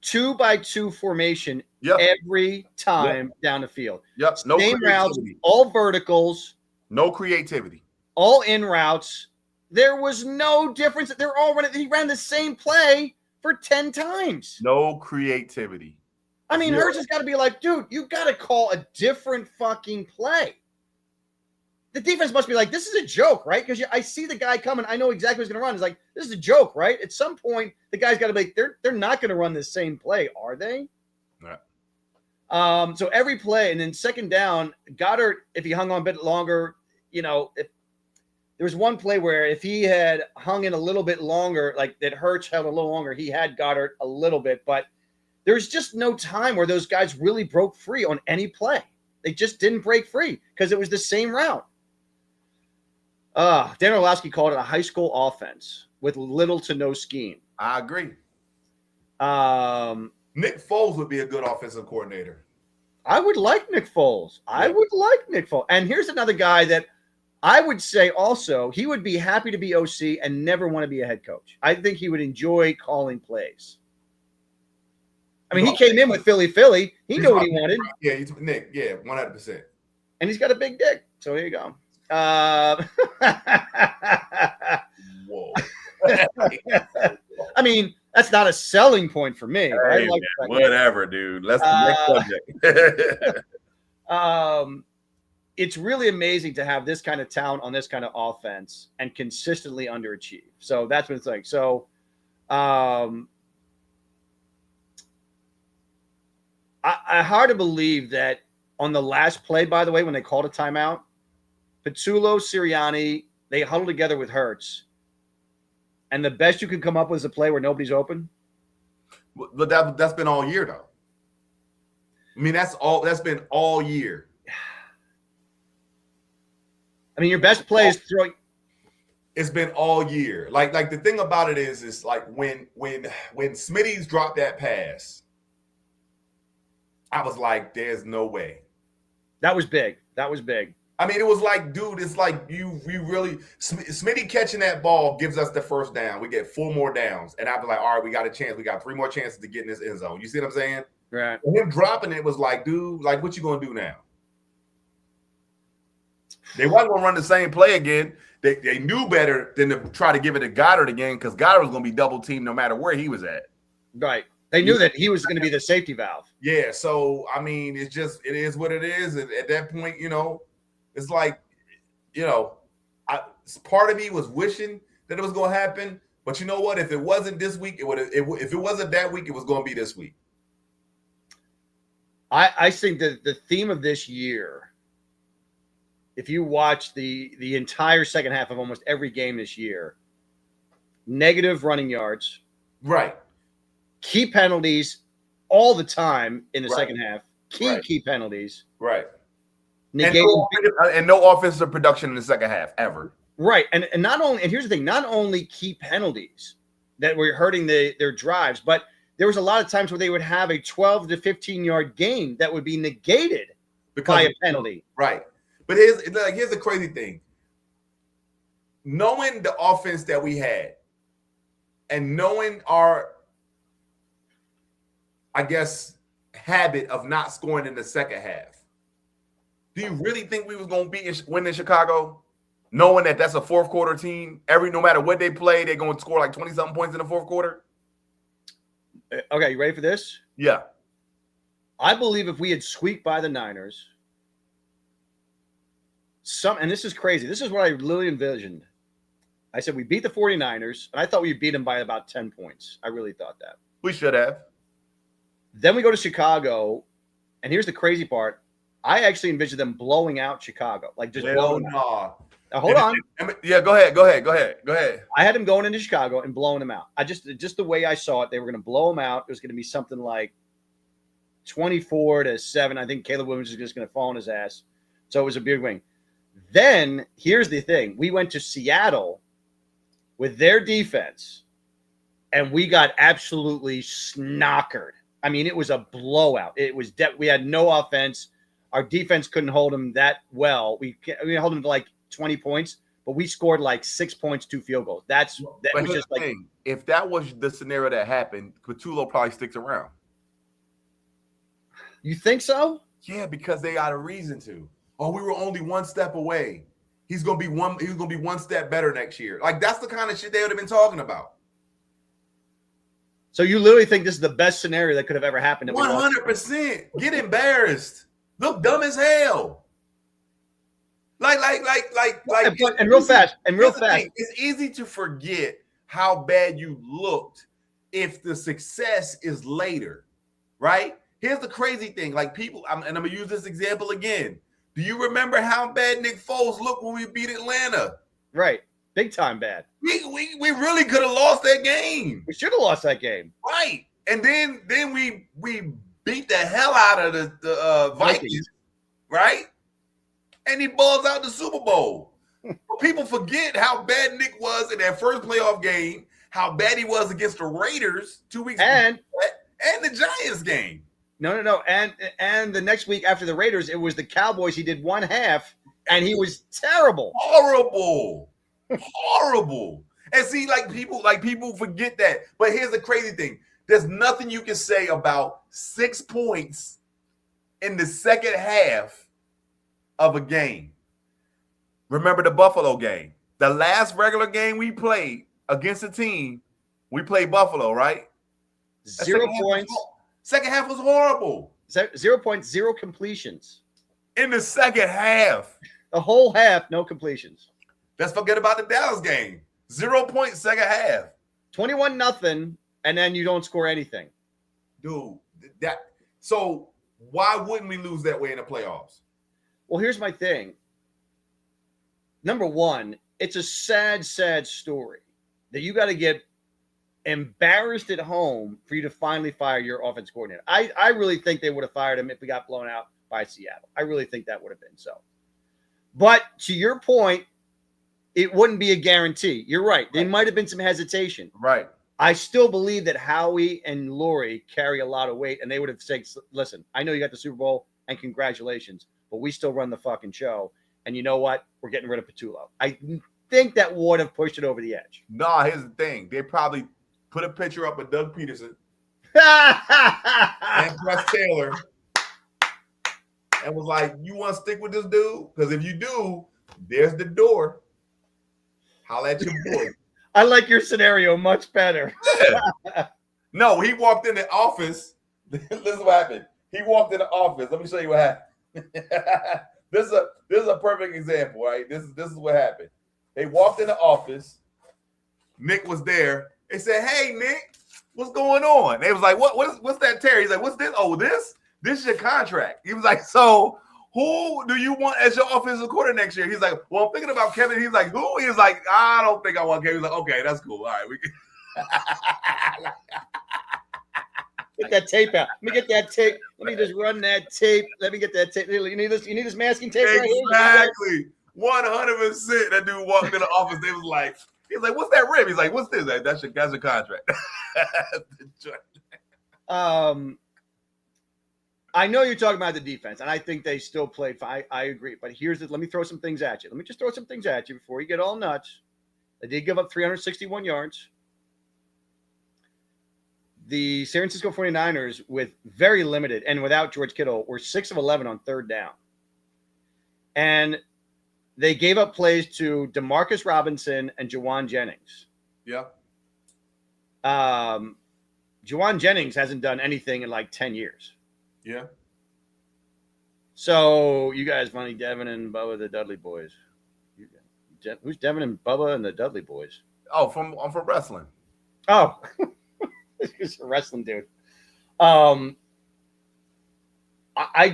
2-by-2 formation every time down the field? Yep. No same routes, all verticals. No creativity. All in routes. There was no difference. They're all running. He ran the same play for 10 times. No creativity. I mean, Hurts has got to be like, dude, you got to call a different fucking play. The defense must be like, this is a joke, right? Because I see the guy coming. I know exactly who's going to run. It's like, this is a joke, right? At some point, the guy's got to be like, they're not going to run the same play, are they? Yeah. So every play, and then second down, Goddard, if he hung on a bit longer, if there was one play where if he had hung in a little bit longer, like that Hurts held a little longer, he had Goddard a little bit, but there's just no time where those guys really broke free on any play. They just didn't break free because it was the same route. Dan Orlovsky called it a high school offense with little to no scheme. I agree. Nick Foles would be a good offensive coordinator. I would like Nick Foles. I would like Nick Foles. And here's another guy that I would say also he would be happy to be OC and never want to be a head coach. I think he would enjoy calling plays. I mean, he came in with Philly. He knew what he wanted. Yeah, Nick. Yeah, 100%. And he's got a big dick. So here you go. Whoa. I mean, that's not a selling point for me. Hey, like whatever, dude. Let's the next subject. It's really amazing to have this kind of talent on this kind of offense and consistently underachieve. So that's what it's like. So, I hard to believe that on the last play, by the way, when they called a timeout, Patullo, Sirianni, they huddled together with Hurts. And the best you can come up with is a play where nobody's open. But that's been all year, though. I mean, that's been all year. I mean, your best play is throwing. It's been all year. Like the thing about it is like when Smitty's dropped that pass, I was like, there's no way. That was big. I mean, it was like, dude, it's like you really Smitty catching that ball gives us the first down. We get 4 more downs. And I'd be like, all right, we got a chance. We got 3 more chances to get in this end zone. You see what I'm saying? Right. And him dropping it was like, dude, like, what you gonna do now? They wasn't gonna run the same play again. They knew better than to try to give it to Goddard again because Goddard was gonna be double teamed no matter where he was at. Right. They knew that he was going to be the safety valve. Yeah. So I mean, it is what it is. And at that point, it's like, part of me was wishing that it was going to happen. But you know what? If it wasn't this week, if it wasn't that week, it was going to be this week. I think that the theme of this year, if you watch the entire second half of almost every game this year, negative running yards. Right. Key penalties all the time in the second half. Key penalties. Right. And no offensive production in the second half ever. Right. And not only, and here's the thing, not only key penalties that were hurting their drives, but there was a lot of times where they would have a 12 to 15-yard gain that would be negated by a penalty. Right. But here's the crazy thing. Knowing the offense that we had and knowing our, I guess, habit of not scoring in the second half, do you really think we was going to win in Chicago? Knowing that that's a fourth quarter team, no matter what they play, they're going to score like 20-something points in the fourth quarter? Okay, you ready for this? Yeah. I believe if we had squeaked by the Niners, and this is crazy. This is what I literally envisioned. I said we beat the 49ers, and I thought we beat them by about 10 points. I really thought that. We should have. Then we go to Chicago, and here's the crazy part. I actually envisioned them blowing out Chicago. Like just blowing out. Now, hold on. Yeah, go ahead. I had them going into Chicago and blowing them out. Just the way I saw it, they were going to blow them out. It was going to be something like 24-7. I think Caleb Williams is just going to fall on his ass. So it was a big win. Then here's the thing: we went to Seattle with their defense, and we got absolutely snockered. I mean, it was a blowout. It was we had no offense. Our defense couldn't hold them that well. We held them to like 20 points, but we scored like 6 points, 2 field goals. That was just like, if that was the scenario that happened, Patullo probably sticks around. You think so? Yeah, because they got a reason to. Oh, we were only one step away. He's gonna be one step better next year. Like that's the kind of shit they would have been talking about. So you literally think this is the best scenario that could have ever happened? 100%. Get embarrassed. Look dumb as hell. And real fast. It's easy to forget how bad you looked if the success is later, right? Here's the crazy thing. Like people, I'm going to use this example again. Do you remember how bad Nick Foles looked when we beat Atlanta? Right. Big time bad. We really could have lost that game. We should have lost that game. Right. And then we beat the hell out of the Vikings, right? And he balls out the Super Bowl. People forget how bad Nick was in that first playoff game, how bad he was against the Raiders 2 weeks before that, and the Giants game. No. And the next week after the Raiders, it was the Cowboys. He did one half, and he was terrible. Horrible. And see, people forget that. But here's the crazy thing. There's nothing you can say about 6 points in the second half of a game. Remember the Buffalo game. The last regular game we played against a team, we played Buffalo, right? 0 points. Second half was horrible. 0 points, 0 completions. In the second half. The whole half, no completions. Let's forget about the Dallas game. 0 points second half. 21-0, and then you don't score anything. Dude, so why wouldn't we lose that way in the playoffs? Well, here's my thing. Number one, it's a sad, sad story that you got to get embarrassed at home for you to finally fire your offense coordinator. I really think they would have fired him if we got blown out by Seattle. I really think that would have been so. But to your point, it wouldn't be a guarantee. You're right. There might have been some hesitation. Right. I still believe that Howie and Laurie carry a lot of weight, and they would have said, listen, I know you got the Super Bowl, and congratulations, but we still run the fucking show. And you know what? We're getting rid of Patullo. I think that would have pushed it over the edge. No, here's the thing. They probably put a picture up of Doug Peterson and Press Taylor and was like, you want to stick with this dude? Because if you do, there's the door. Holla at your boy. I like your scenario much better. Yeah. No, he walked in the office. This is what happened. He walked in the office. Let me show you what happened. This is a perfect example, right? This is what happened. They walked in the office. Nick was there. They said, "Hey, Nick, what's going on?" They was like, "What's that, Terry?" He's like, "What's this? Oh, this is your contract." He was like, "So who do you want as your offensive coordinator next year?" He's like, "Well, I'm thinking about Kevin." He's like, "Who?" He's like, "I don't think I want Kevin." He's like, "Okay, that's cool. All right, we can." Get that tape out. Let me get that tape. Let me just run that tape. Let me get that tape. You need this masking tape right here? Exactly. 100%. That dude walked in the office. They was like, he's like, "What's that rib?" He's like, "What's this?" Like, that's your contract. I know you're talking about the defense, and I think they still played fine. I agree. But let me throw some things at you. Let me just throw some things at you before you get all nuts. They did give up 361 yards. The San Francisco 49ers, with very limited and without George Kittle, were 6 of 11 on third down. And they gave up plays to Demarcus Robinson and Jawan Jennings. Yeah. Jawan Jennings hasn't done anything in like 10 years. Yeah. So you guys funny, Devin and Bubba, the Dudley boys. Who's Devin and Bubba and the Dudley boys? Oh, I'm from wrestling. Oh, he's a wrestling dude. I'd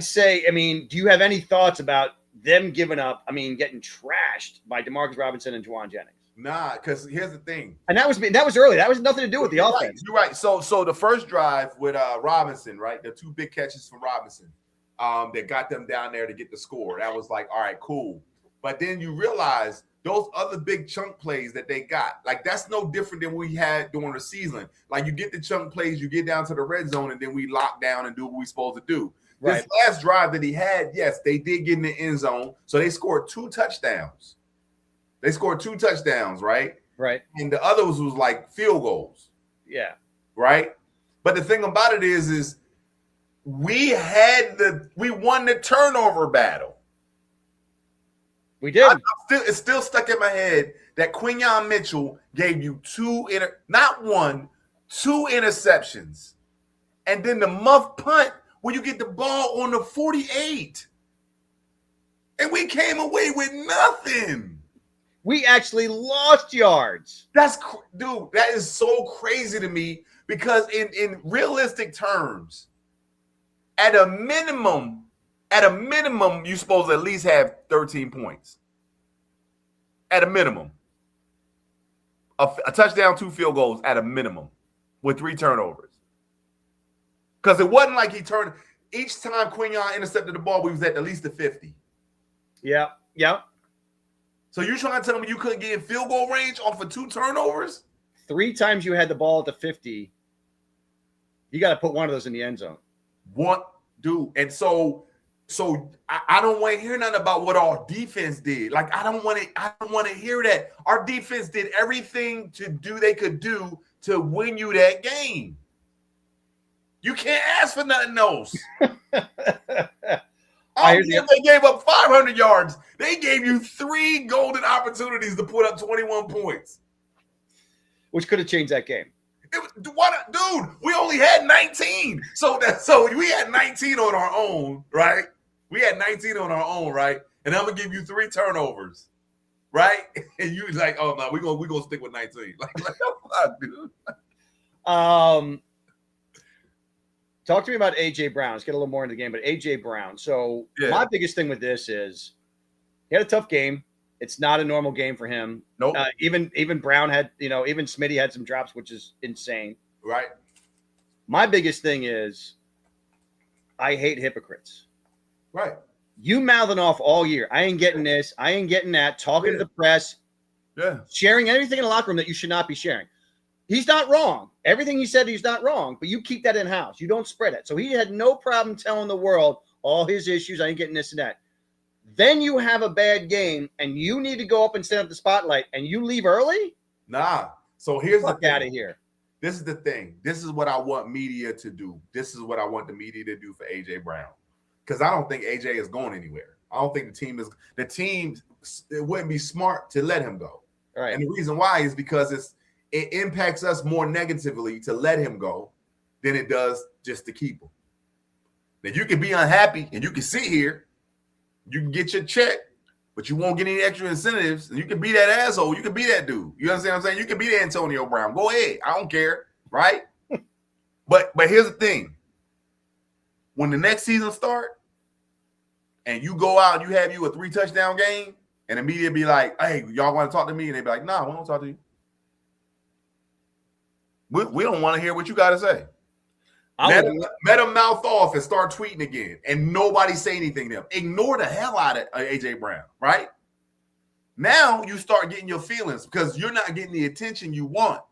say, I mean, do you have any thoughts about them giving up? I mean, getting trashed by Demarcus Robinson and Jawan Jennings. Nah, because here's the thing. And that was early. That was nothing to do with the offense. You're right. So the first drive with Robinson, right? The 2 big catches from Robinson, that got them down there to get the score. That was like, all right, cool. But then you realize those other big chunk plays that they got, like that's no different than we had during the season. Like you get the chunk plays, you get down to the red zone, and then we lock down and do what we're supposed to do. Right. This last drive that he had, yes, they did get in the end zone. So they scored 2 touchdowns. They scored 2 touchdowns, right? Right. And the others was like field goals. Yeah. Right. But the thing about it is we won the turnover battle. We did. It's still stuck in my head that Quinyon Mitchell gave you 2 interceptions. And then the muff punt where you get the ball on the 48. And we came away with nothing. We actually lost yards. Dude, that is so crazy to me because in realistic terms, at a minimum, you're supposed to at least have 13 points. At a minimum. A touchdown, 2 field goals at a minimum with 3 turnovers. Because it wasn't like he turned each time Quinyon intercepted the ball, we was at least the 50. Yeah. Yeah. So you're trying to tell me you couldn't get in field goal range off of 2 turnovers? 3 times you had the ball at the 50. You got to put one of those in the end zone. What, dude? And so I don't want to hear nothing about what our defense did. Like I don't want to hear that. Our defense did everything they could do to win you that game. You can't ask for nothing else. They gave up 500 yards. They gave you 3 golden opportunities to put up 21 points. Which could have changed that game. Dude, we only had 19. So we had 19 on our own, right? We had 19 on our own, right? And I'm going to give you 3 turnovers, right? And you like, oh, no, we're gonna stick with 19. Like fuck, dude. Talk to me about A.J. Brown. Let's get a little more into the game, but A.J. Brown. So My biggest thing with this is he had a tough game. It's not a normal game for him. Nope. Even Brown had, even Smitty had some drops, which is insane. Right. My biggest thing is I hate hypocrites. Right. You mouthing off all year. I ain't getting this. I ain't getting that. Talking to the press. Yeah. Sharing everything in the locker room that you should not be sharing. He's not wrong. Everything he said, he's not wrong. But you keep that in-house. You don't spread it. So he had no problem telling the world all his issues. I ain't getting this and that. Then you have a bad game, and you need to go up and stand up the spotlight, and you leave early? Nah. So here's the thing. Out of here. This is the thing. This is what I want media to do. This is what I want the media to do for A.J. Brown. Because I don't think A.J. is going anywhere. I don't think the team, it wouldn't be smart to let him go. All right. And the reason why is because it impacts us more negatively to let him go than it does just to keep him. Now, you can be unhappy and you can sit here, you can get your check, but you won't get any extra incentives, and you can be that asshole. You can be that dude. You understand what I'm saying? You can be the Antonio Brown. Go ahead. I don't care, right? But here's the thing. When the next season starts and you go out and you have a 3-touchdown game, and the media be like, hey, y'all want to talk to me? And they be like, nah, we don't talk to you. We don't want to hear what you got to say. Let him mouth off and start tweeting again, and nobody say anything to him. Ignore the hell out of A.J. Brown, right? Now you start getting your feelings because you're not getting the attention you want.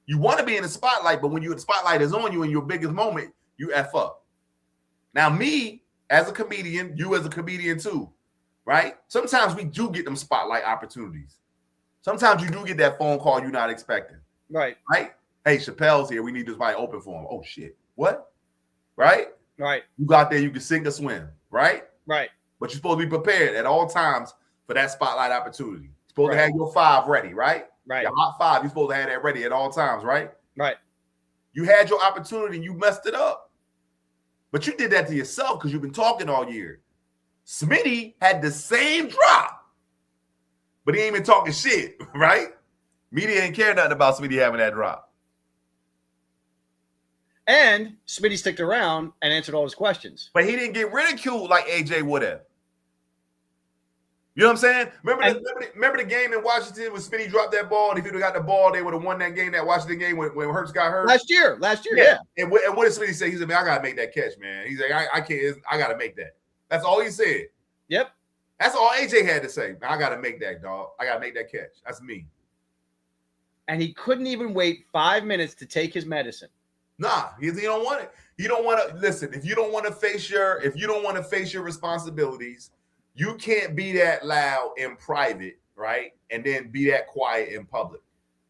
You want to be in the spotlight, but when the spotlight is on you in your biggest moment, you F up. Now, me as a comedian, you as a comedian too, right? Sometimes we do get them spotlight opportunities. Sometimes you do get that phone call you're not expecting. Right. Right? Hey, Chappelle's here. We need this mic open for him. Oh, shit. What? Right? Right. You go out there, you can sink or swim. Right? Right. But you're supposed to be prepared at all times for that spotlight opportunity. You're supposed to have your 5 ready, right? Right. Your hot 5, you're supposed to have that ready at all times, right? Right. You had your opportunity and you messed it up. But you did that to yourself because you've been talking all year. Smitty had the same drop, but he ain't been talking shit, right? Media ain't care nothing about Smitty having that drop. And Smitty sticked around and answered all his questions. But he didn't get ridiculed like AJ would have. You know what I'm saying? Remember the game in Washington when Smitty dropped that ball, and if he would have got the ball, they would have won that game, that Washington game when Hurts got hurt? Last year, yeah. And what did Smitty say? He said, man, I got to make that catch, man. He's like, I can't, I got to make that. That's all he said. Yep. That's all AJ had to say. I got to make that, dog. I got to make that catch. That's me. And he couldn't even wait 5 minutes to take his medicine. Nah, he don't want it. You don't want to listen. If you don't want to face your responsibilities, you can't be that loud in private, right? And then be that quiet in public.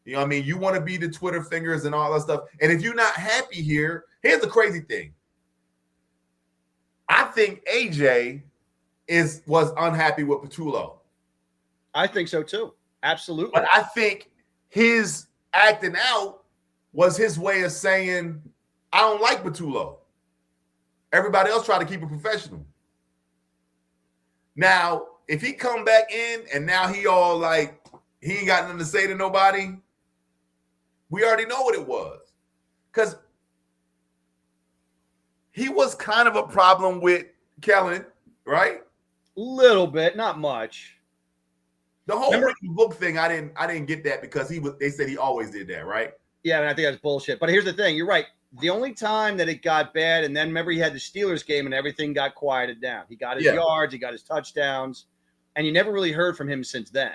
You know what I mean? You want to be the Twitter fingers and all that stuff. And if you're not happy here, here's the crazy thing. I think AJ was unhappy with Patullo. I think so too. Absolutely. But I think his acting out was his way of saying, I don't like Patullo. Everybody else tried to keep it professional. Now, if he come back in and now he all like, he ain't got nothing to say to nobody, we already know what it was. Because he was kind of a problem with Kellen, right? Little bit, not much. The whole Ricky Book thing, I didn't get that because they said he always did that, right? Yeah, and I think that's bullshit. But here's the thing, you're right. The only time that it got bad, and then remember he had the Steelers game and everything got quieted down. He got his yards, he got his touchdowns, and you never really heard from him since then.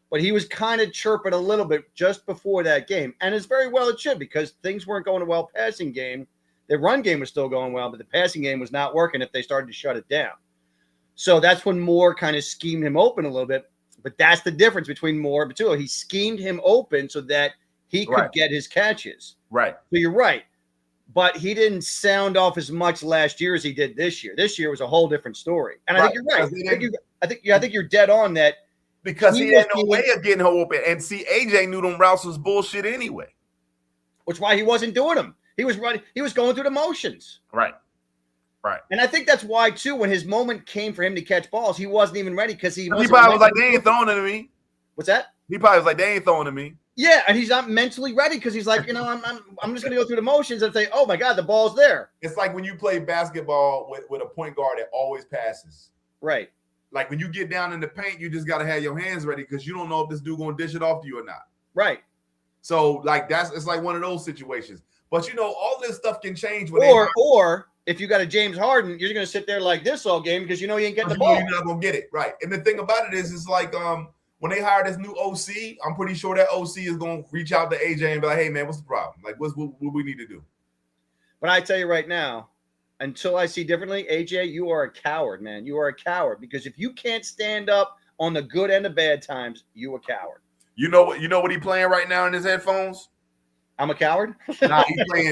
But he was kind of chirping a little bit just before that game, and as very well it should, because things weren't going well passing game. The run game was still going well, but the passing game was not working if they started to shut it down. So that's when Moore kind of schemed him open a little bit. But that's the difference between Moore and Patullo. He schemed him open so that he could get his catches. Right. So you're right. But he didn't sound off as much last year as he did this year. This year was a whole different story. And I think you're right. I think you're dead on that. Because he had no way of getting her open. And see, AJ knew them routes was bullshit anyway. Which is why he wasn't doing them. He was running. He was going through the motions. Right. And I think that's why, too, when his moment came for him to catch balls, he wasn't even ready because he probably was like, they ain't throwing it to me. What's that? He probably was like, they ain't throwing to me. Yeah, and he's not mentally ready because he's like, I'm just going to go through the motions and say, oh, my God, the ball's there. It's like when you play basketball with a point guard that always passes. Right. Like when you get down in the paint, you just got to have your hands ready because you don't know if this dude going to dish it off to you or not. Right. So, like, it's like one of those situations. But, all this stuff can change. Or if you got a James Harden, you're going to sit there like this all game because you ain't getting the ball. You're not going to get it. Right. And the thing about it is, it's like when they hire this new OC, I'm pretty sure that OC is going to reach out to AJ and be like, hey, man, what's the problem? Like, what we need to do? But I tell you right now, until I see differently, AJ, you are a coward, man. You are a coward because if you can't stand up on the good and the bad times, you a coward. You know what he playing right now in his headphones? I'm a coward? Nah,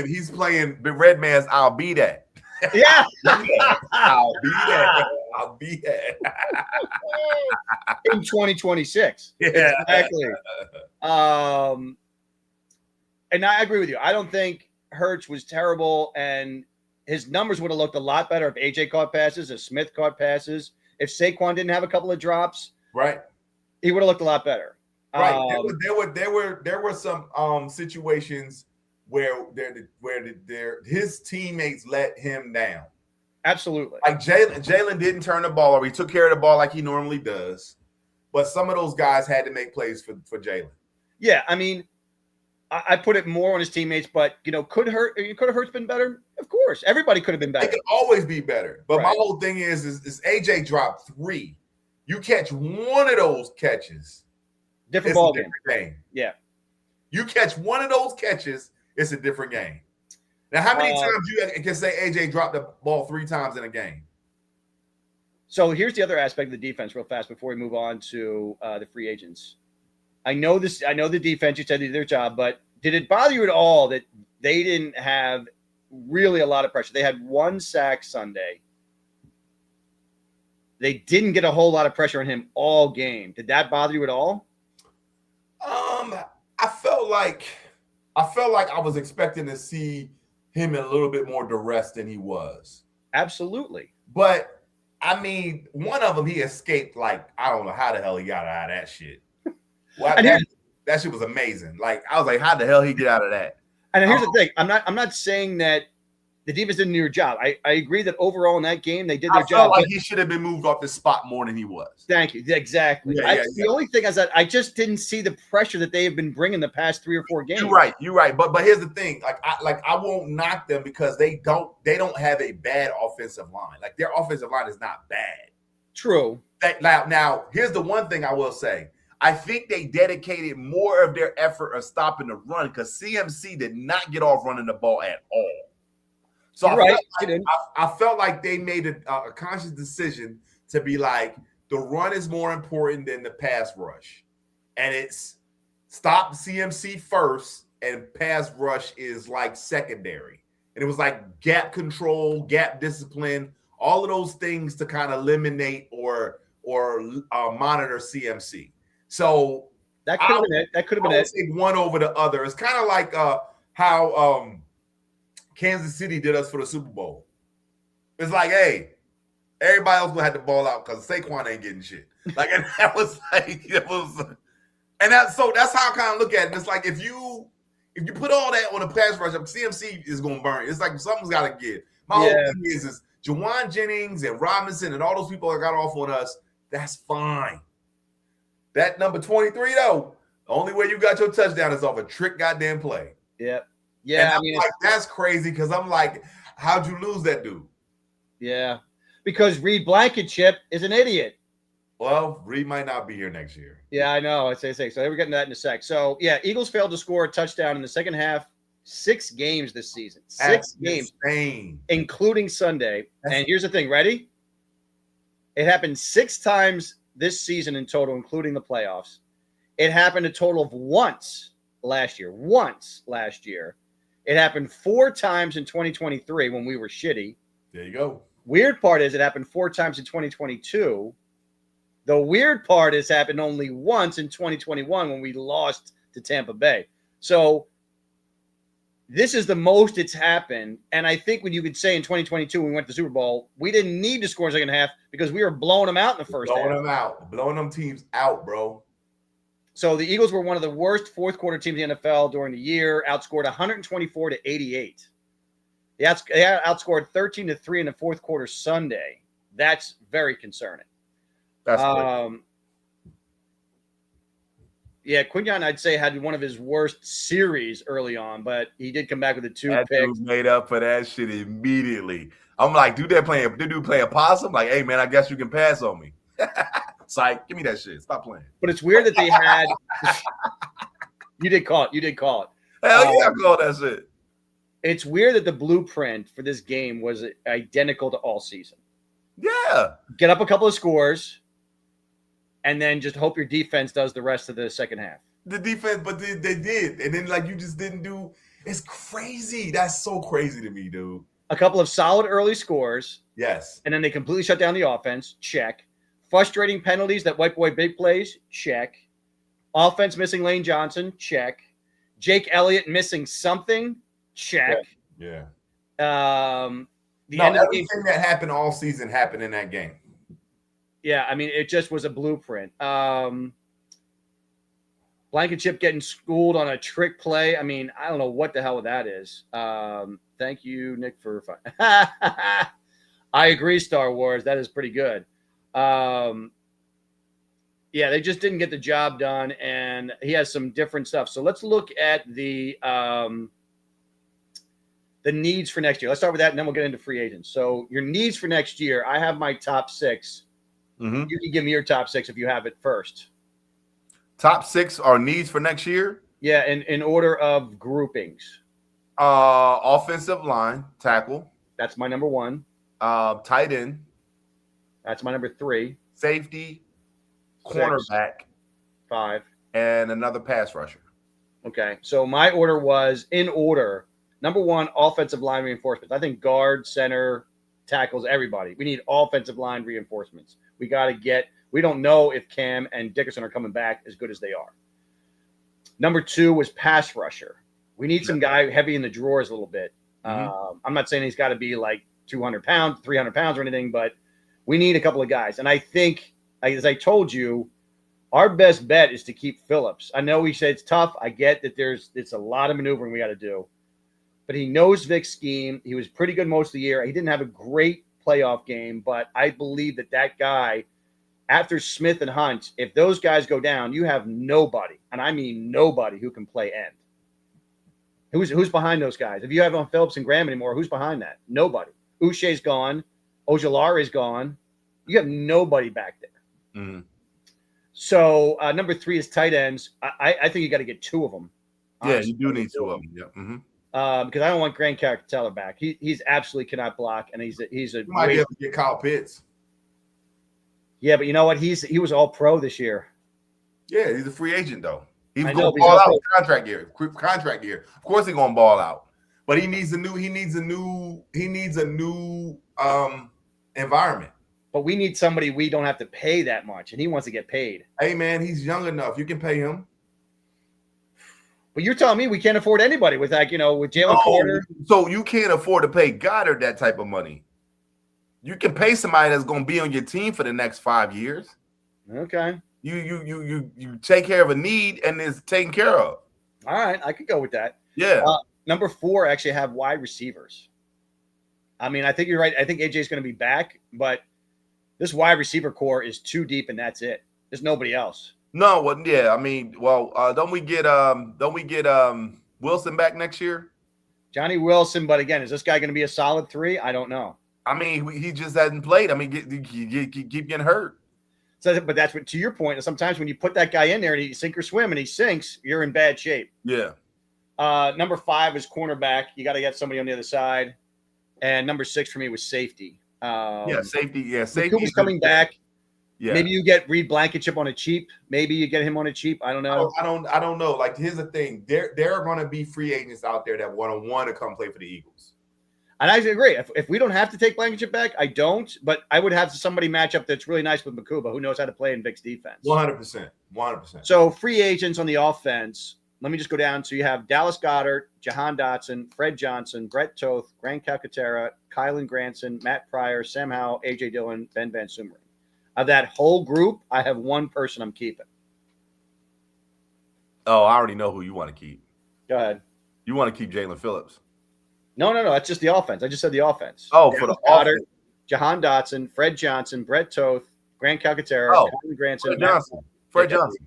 he's playing the Red Man's I'll Be That. Yeah. I'll be that. I'll be that. In 2026. Yeah. Exactly. And I agree with you. I don't think Hurts was terrible, and his numbers would have looked a lot better if AJ caught passes, if Smith caught passes, if Saquon didn't have a couple of drops. Right. He would have looked a lot better. Right. There were some situations where his teammates let him down. Absolutely. Like Jalen didn't turn the ball over. He took care of the ball like he normally does. But some of those guys had to make plays for Jalen. Yeah, I mean, I put it more on his teammates, but could Hurts been better? Of course. Everybody could have been better. It could always be better. But my whole thing is AJ dropped 3. You catch one of those catches. Different ball game. Game. Yeah. You catch one of those catches, it's a different game. Now, how many times you can say AJ dropped the ball 3 times in a game? So here's the other aspect of the defense, real fast, before we move on to the free agents. I know the defense. You said they did their job, but did it bother you at all that they didn't have really a lot of pressure? They had 1 sack Sunday. They didn't get a whole lot of pressure on him all game. Did that bother you at all? I felt like I was expecting to see him in a little bit more duress than he was. Absolutely. But I mean, one of them he escaped. Like, I don't know how the hell he got out of that shit. Well, that shit was amazing. Like, I was like, how the hell he get out of that? And here's the thing: I'm not saying that the defense didn't do their job. I agree that overall in that game they did their job. I felt like he should have been moved off the spot more than he was. Thank you. Exactly. The only thing is that I just didn't see the pressure that they have been bringing the past 3 or 4 games. You're right. But here's the thing: I won't knock them because they don't have a bad offensive line. Like, their offensive line is not bad. True. Now here's the one thing I will say. I think they dedicated more of their effort of stopping the run because CMC did not get off running the ball at all. So I felt like they made a conscious decision to be like, the run is more important than the pass rush. And it's stop CMC first and pass rush is like secondary. And it was like gap control, gap discipline, all of those things to kind of eliminate or monitor CMC. So that could have been it. That could have been it. Take one over the other. It's kind of like how Kansas City did us for the Super Bowl. It's like, hey, everybody else gonna have the ball out because Saquon ain't getting shit. Like, and that was like, that's how I kind of look at it. It's like if you put all that on a pass rush, CMC is gonna burn. It's like something's got to give. My whole thing is Jawan Jennings and Robinson and all those people that got off on us. That's fine. That number 23 though, the only way you got your touchdown is off a trick goddamn play. Yep. Yeah, I mean, like, that's crazy because I'm like, how'd you lose that dude? Yeah, because Reed Blankenship is an idiot. Well, Reed might not be here next year. Yeah, I know. I say. So we're getting to that in a sec. So yeah, Eagles failed to score a touchdown in the second half. 6 games this season. 6 games, including Sunday. And here's the thing. Ready? It happened 6 times this season in total, including the playoffs. It happened a total of once last year. It happened 4 times in 2023 when we were shitty. There you go. Weird part is it happened 4 times in 2022. The weird part is it happened only once in 2021 when we lost to Tampa Bay. So this is the most it's happened. And I think when you could say in 2022 when we went to the Super Bowl, we didn't need to score in the second half because we were blowing them out in the first half. Blowing them teams out, bro. So the Eagles were one of the worst fourth quarter teams in the NFL during the year, outscored 124-88. They outscored 13-3 in the fourth quarter Sunday. That's very concerning. That's yeah, Quinyon, I'd say, had one of his worst series early on, but he did come back with the 2 picks. That dude made up for that shit immediately. I'm like, dude playing a possum? Like, hey, man, I guess you can pass on me. Psych, give me that shit. Stop playing. But it's weird that they had – You did call it. Hell yeah, I called that shit. It's weird that the blueprint for this game was identical to all season. Yeah. Get up a couple of scores – and then just hope your defense does the rest of the second half. The defense, but they did. And then, like, you just didn't do – it's crazy. That's so crazy to me, dude. A couple of solid early scores. Yes. And then they completely shut down the offense. Check. Frustrating penalties that wipe away big plays. Check. Offense missing Lane Johnson. Check. Jake Elliott missing something. Check. Yeah. Everything that happened all season happened in that game. Yeah, I mean, it just was a blueprint. Blankenship getting schooled on a trick play. I mean, I don't know what the hell that is. Thank you, Nick, for I agree, Star Wars. That is pretty good. Yeah, they just didn't get the job done, and he has some different stuff. So let's look at the needs for next year. Let's start with that, and then we'll get into free agents. So your needs for next year, I have my top 6. Mm-hmm. You can give me your top 6 if you have it first. Top 6 are needs for next year? Yeah, in order of groupings. Offensive line, tackle. That's my number 1. Tight end. That's my number 3. Safety, 6, cornerback, 5. and another pass rusher. Okay. So my order was in order. Number 1, offensive line reinforcements. I think guard, center, tackles, everybody. We need offensive line reinforcements. We got to get – we don't know if Cam and Dickerson are coming back as good as they are. Number 2 was pass rusher. We need some guy heavy in the drawers a little bit. I'm not saying he's got to be like 200 pounds, 300 pounds or anything, but we need a couple of guys. And I think, as I told you, our best bet is to keep Phillips. I know he said it's tough. I get that it's a lot of maneuvering we got to do. But he knows Vic's scheme. He was pretty good most of the year. He didn't have a great playoff game, but I believe that guy, after Smith and Hunt, if those guys go down, you have nobody, and I mean nobody, who can play end. Who's behind those guys? If you have on Phillips and Graham anymore, who's behind that? Nobody. Uche's gone. Ojulari's gone. You have nobody back there. Mm-hmm. So number 3 is tight ends. I think you got to get 2 of them. Honestly. Yeah, you do need 2 of them. Yeah. Mm-hmm. Because I don't want Grant Calcaterra back. He's absolutely cannot block, and he's a you might be able to get Kyle Pitts. Yeah, but you know what? He was all pro this year. Yeah, he's a free agent though. He's going to ball out contract year. Of course, he's going to ball out, but he needs a new environment. But we need somebody we don't have to pay that much, and he wants to get paid. Hey man, he's young enough. You can pay him. But you're telling me we can't afford anybody with with Jalen Carter. So you can't afford to pay Goddard that type of money. You can pay somebody that's going to be on your team for the next 5 years. Okay. You take care of a need and it's taken care of. All right, I could go with that. Yeah. Number 4, actually have wide receivers. I mean, I think you're right. I think AJ's going to be back, but this wide receiver core is too deep, and that's it. There's nobody else. No, well, yeah. I mean, don't we get Wilson back next year? Johnny Wilson, but again, is this guy going to be a solid 3? I don't know. I mean, he just hasn't played. I mean, keep getting hurt. So, but that's what, to your point, sometimes when you put that guy in there and he sink or swim and he sinks, you're in bad shape. Yeah. Number 5 is cornerback. You got to get somebody on the other side. And number 6 for me was safety. Safety. Yeah, safety. Who's coming back? Yeah. Maybe you get Reed Blankenship on a cheap. Maybe you get him on a cheap. I don't know. I don't know. Like, here's the thing. There are going to be free agents out there that want to come play for the Eagles. And I agree. If we don't have to take Blankenship back, I don't. But I would have somebody match up that's really nice with Makuba, who knows how to play in Vic's defense. 100%. So free agents on the offense. Let me just go down. So you have Dallas Goedert, Jahan Dotson, Fred Johnson, Brett Toth, Grant Calcaterra, Kylan Granson, Matt Pryor, Sam Howell, A.J. Dillon, Ben Van Sumeren. Of that whole group, I have one person I'm keeping. Oh, I already know who you want to keep. Go ahead. You want to keep Jalen Phillips. No. That's just the offense. I just said the offense. Oh, for the Goddard, Jahan Dotson, Fred Johnson, Brett Toth, Grant Calcaterra, Kylan Granson, Fred Johnson.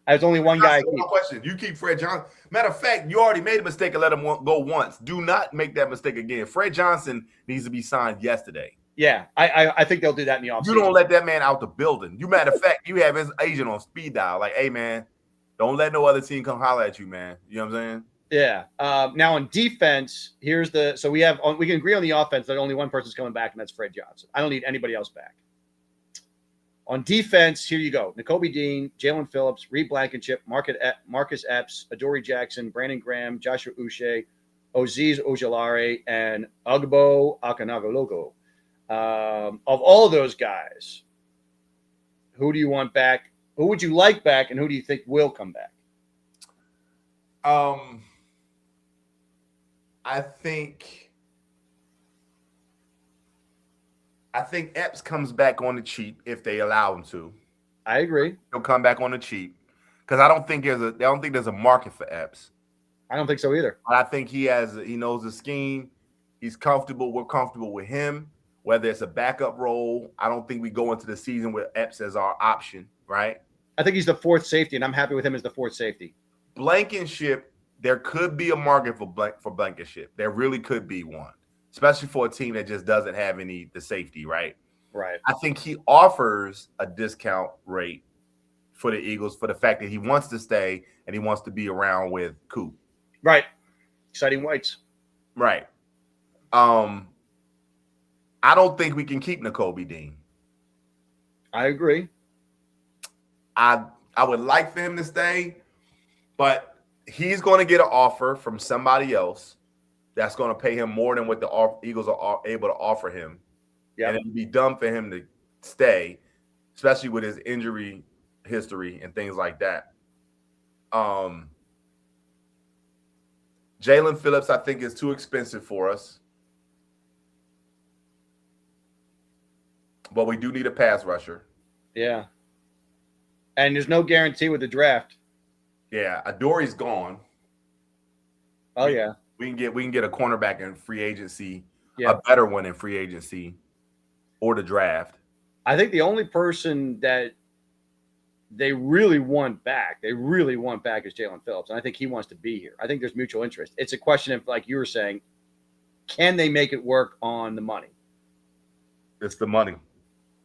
There's only one guy. Question. You keep Fred Johnson. Matter of fact, you already made a mistake and let him go once. Do not make that mistake again. Fred Johnson needs to be signed yesterday. Yeah, I think they'll do that in the offseason. You don't let that man out the building. You matter of fact, you have his agent on speed dial. Like, hey man, don't let no other team come holler at you, man. You know what I'm saying? Yeah. Now on defense, we can agree on the offense that only one person's coming back, and that's Fred Johnson. I don't need anybody else back. On defense, here you go. Nakobe Dean, Jalen Phillips, Reed Blankenship, Marcus Epps, Adoree Jackson, Brandon Graham, Joshua Uche, Azeez Ojulari, and Ugbo Akanagalogo. Of all those guys, who do you want back? Who would you like back, and who do you think will come back? I think Epps comes back on the cheap if they allow him to. I agree. He'll come back on the cheap because I don't think there's a market for Epps. I don't think so either. I think he knows the scheme. He's comfortable. We're comfortable with him. Whether it's a backup role, I don't think we go into the season with Epps as our option, right? I think he's the fourth safety, and I'm happy with him as the fourth safety. Blankenship, there could be a market for Blankenship. There really could be one, especially for a team that just doesn't have the safety, right? Right. I think he offers a discount rate for the Eagles for the fact that he wants to stay and he wants to be around with Coop. Right. exciting whites. Right. I don't think we can keep Nakobe Dean. I agree. I would like for him to stay, but he's going to get an offer from somebody else that's going to pay him more than what the Eagles are able to offer him. Yep. And it would be dumb for him to stay, especially with his injury history and things like that. Jalen Phillips, I think, is too expensive for us. But we do need a pass rusher. Yeah. And there's no guarantee with the draft. Yeah, Adori's gone. Oh, yeah. We can get a cornerback in free agency, a better one in free agency, or the draft. I think the only person that they really want back is Jalen Phillips. And I think he wants to be here. I think there's mutual interest. It's a question of, like you were saying, can they make it work on the money? It's the money.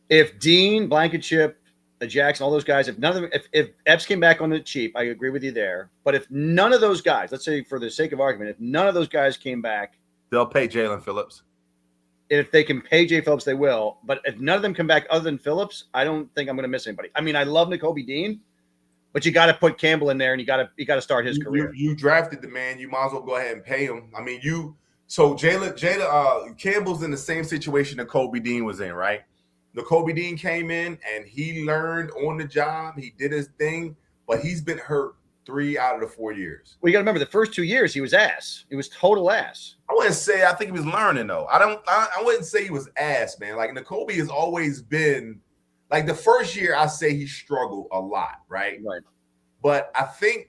If Dean, Blankenship, Jackson, all those guys, if none of them, if Epps came back on the cheap, I agree with you there. But if none of those guys, let's say for the sake of argument, if none of those guys came back, they'll pay Jalen Phillips. If they can pay Jay Phillips, they will. But if none of them come back other than Phillips, I don't think I'm going to miss anybody. I mean, I love Nakobe Dean, but you got to put Campbell in there, and you got to start his career. You drafted the man. You might as well go ahead and pay him. I mean, Jalen Campbell's in the same situation Nakobe Dean was in, right? Nakobe Dean came in and he learned on the job. He did his thing, but he's been hurt 3 out of the 4 years. Well, you got to remember the first 2 years he was ass. He was total ass. I wouldn't say I think he was learning though. I wouldn't say he was ass, man. Like Nakobe has always been like the first year. I say he struggled a lot, right? Right. But I think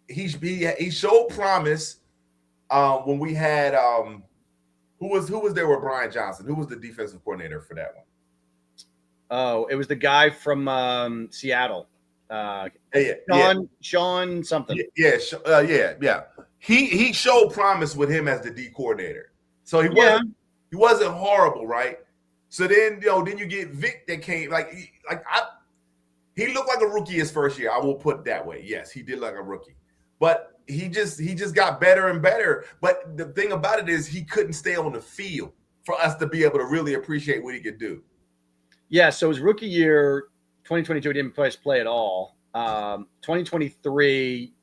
he showed promise when we had who was there with Brian Johnson? Who was the defensive coordinator for that one? Oh, it was the guy from Seattle. Sean something. Yeah. He showed promise with him as the D coordinator. So he wasn't horrible, right? So then then you get Vic that came he looked like a rookie his first year. I will put it that way. Yes, he did like a rookie. But he just got better and better. But the thing about it is he couldn't stay on the field for us to be able to really appreciate what he could do. Yeah, so his rookie year, 2022, he didn't play at all. 2023,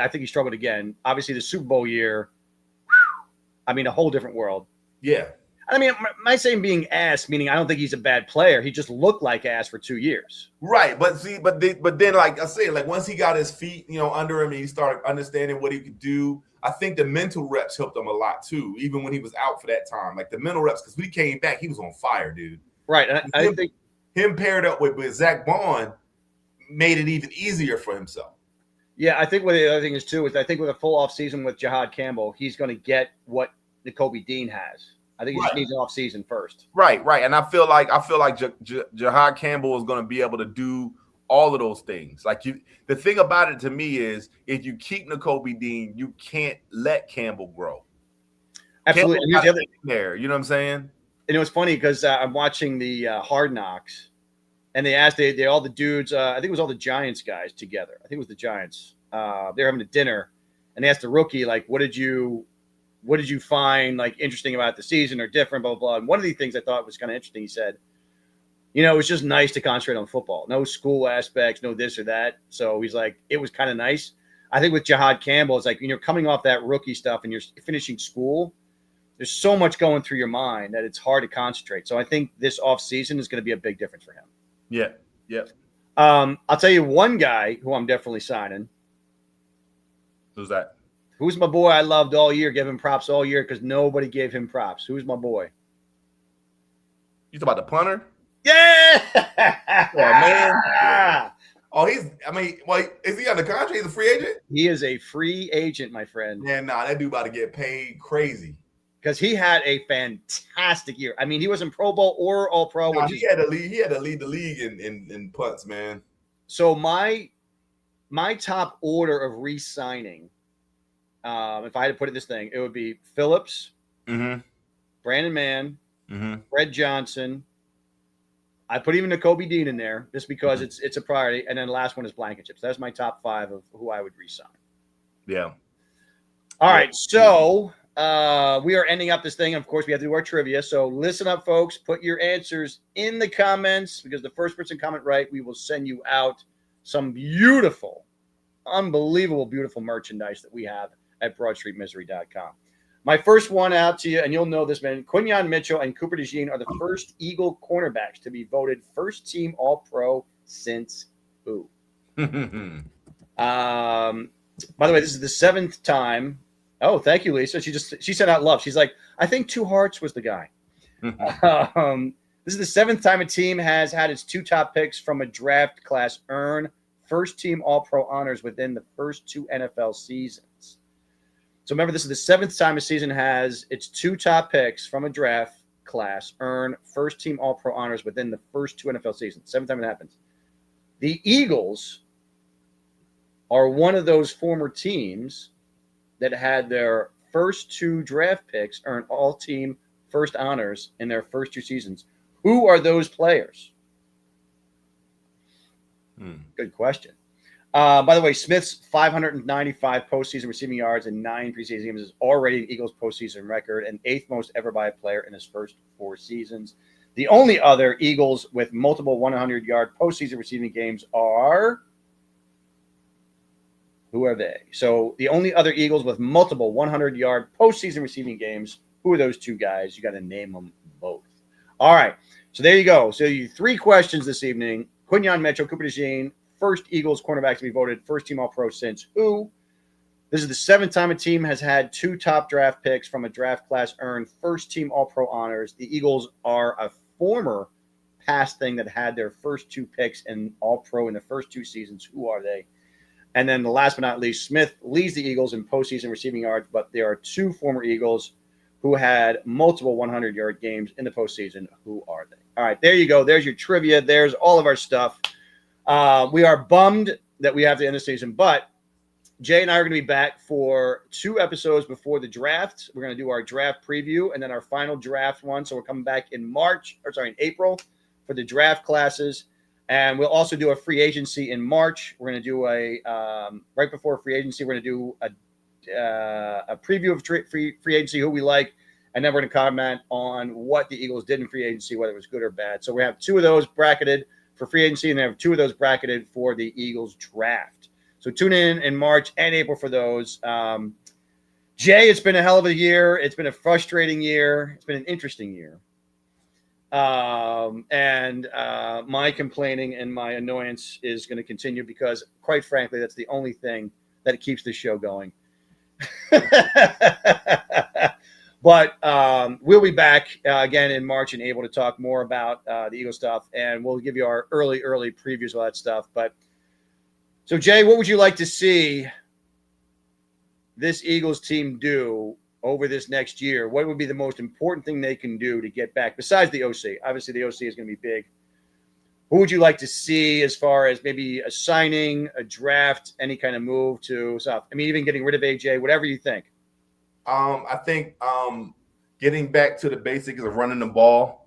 I think he struggled again. Obviously, the Super Bowl year, I mean, a whole different world. Yeah. I mean, my saying being ass, meaning I don't think he's a bad player. He just looked like ass for 2 years. Right, but then, like I said, like once he got his feet, under him, and he started understanding what he could do. I think the mental reps helped him a lot too, even when he was out for that time. Like the mental reps, because when he came back, he was on fire, dude. Right, and I think him paired up with Zach Bond made it even easier for himself. Yeah, I think what the other thing is too is I think with a full off season with Jahad Campbell, he's going to get what Nakobe Dean has. I think he just needs an off season first. Right, and I feel like Jahad Campbell is going to be able to do all of those things. Like the thing about it to me is if you keep Nakobe Dean, you can't let Campbell grow. Absolutely, and here's the other thing there. You know what I'm saying? And it was funny because I'm watching the Hard Knocks, and they asked all the dudes. I think it was all the Giants guys together. I think it was the Giants. They were having a dinner, and they asked the rookie, like, "What did you find like interesting about the season or different?" Blah blah blah. And one of the things I thought was kind of interesting, he said, it was just nice to concentrate on football. No school aspects, no this or that. So he's like, it was kind of nice. I think with Jahad Campbell, it's like coming off that rookie stuff and you're finishing school. There's so much going through your mind that it's hard to concentrate. So I think this offseason is going to be a big difference for him. Yeah. I'll tell you one guy who I'm definitely signing. Who's that? Who's my boy I loved all year, gave him props all year because nobody gave him props. Who's my boy? You talking about the punter? Yeah! Oh, man. Oh, is he on the contract? He's a free agent? He is a free agent, my friend. Man, that dude about to get paid crazy. Because he had a fantastic year. I mean, he wasn't Pro Bowl or All Pro. He had to lead the league in punts, man. So my top order of re-signing, if I had to put it this thing, it would be Phillips, Brandon Mann, Fred Johnson. I put even Nakobe Dean in there just because it's a priority, and then the last one is Blankenship. So that's my top 5 of who I would re-sign. Yeah. All right, so we are ending up this thing. Of course, we have to do our trivia. So listen up, folks. Put your answers in the comments because the first person comment right, we will send you out some beautiful, unbelievable, beautiful merchandise that we have at BroadStreetMisery.com. My first one out to you, and you'll know this, man. Quinyon Mitchell and Cooper DeJean are the first Eagle cornerbacks to be voted first team All-Pro since who? By the way, this is the 7th time. Oh, thank you, Lisa. She sent out love. She's like, I think Two Hearts was the guy. This is the 7th time a team has had its 2 top picks from a draft class earn first team All-Pro honors within the first 2 NFL seasons. So remember, this is the 7th time a season has its 2 top picks from a draft class earn first team All-Pro honors within the first 2 NFL seasons. 7th time it happens. The Eagles are one of those former teams that had their first 2 draft picks earn all-team first honors in their first 2 seasons. Who are those players? Good question. By the way, Smith's 595 postseason receiving yards in 9 preseason games is already the Eagles' postseason record and 8th most ever by a player in his first 4 seasons. The only other Eagles with multiple 100-yard postseason receiving games are... Who are they? So the only other Eagles with multiple 100-yard postseason receiving games, who are those 2 guys? You got to name them both. All right. So there you go. So you 3 questions this evening. Quinyon Mitchell, Cooper DeJean, first Eagles cornerback to be voted first team All-Pro since who? This is the 7th time a team has had 2 top draft picks from a draft class earn first team All-Pro honors. The Eagles are a former past thing that had their first 2 picks in All-Pro in the first 2 seasons. Who are they? And then the last but not least, Smith leads the Eagles in postseason receiving yards, but there are 2 former Eagles who had multiple 100-yard games in the postseason. Who are they? All right, there you go. There's your trivia. There's all of our stuff. We are bummed that we have to end the season, but Jay and I are going to be back for 2 episodes before the draft. We're going to do our draft preview and then our final draft one. So we're coming back in April for the draft classes. And we'll also do a free agency in March. We're going to do right before free agency, we're going to do a preview of free agency, who we like, and then we're going to comment on what the Eagles did in free agency, whether it was good or bad. So we have 2 of those bracketed for free agency, and they have 2 of those bracketed for the Eagles draft. So tune in March and April for those. Jay, it's been a hell of a year. It's been a frustrating year. It's been an interesting year. And my complaining and my annoyance is going to continue because, quite frankly, that's the only thing that keeps this show going. But we'll be back again in March and able to talk more about the Eagles stuff, and we'll give you our early previews of all that stuff. But so, Jay, what would you like to see this Eagles team do over this next year? What would be the most important thing they can do to get back besides the OC? Obviously, the OC is going to be big. Who would you like to see as far as maybe a signing, a draft, any kind of move to stuff? I mean, even getting rid of AJ, whatever you think. I think getting back to the basics of running the ball,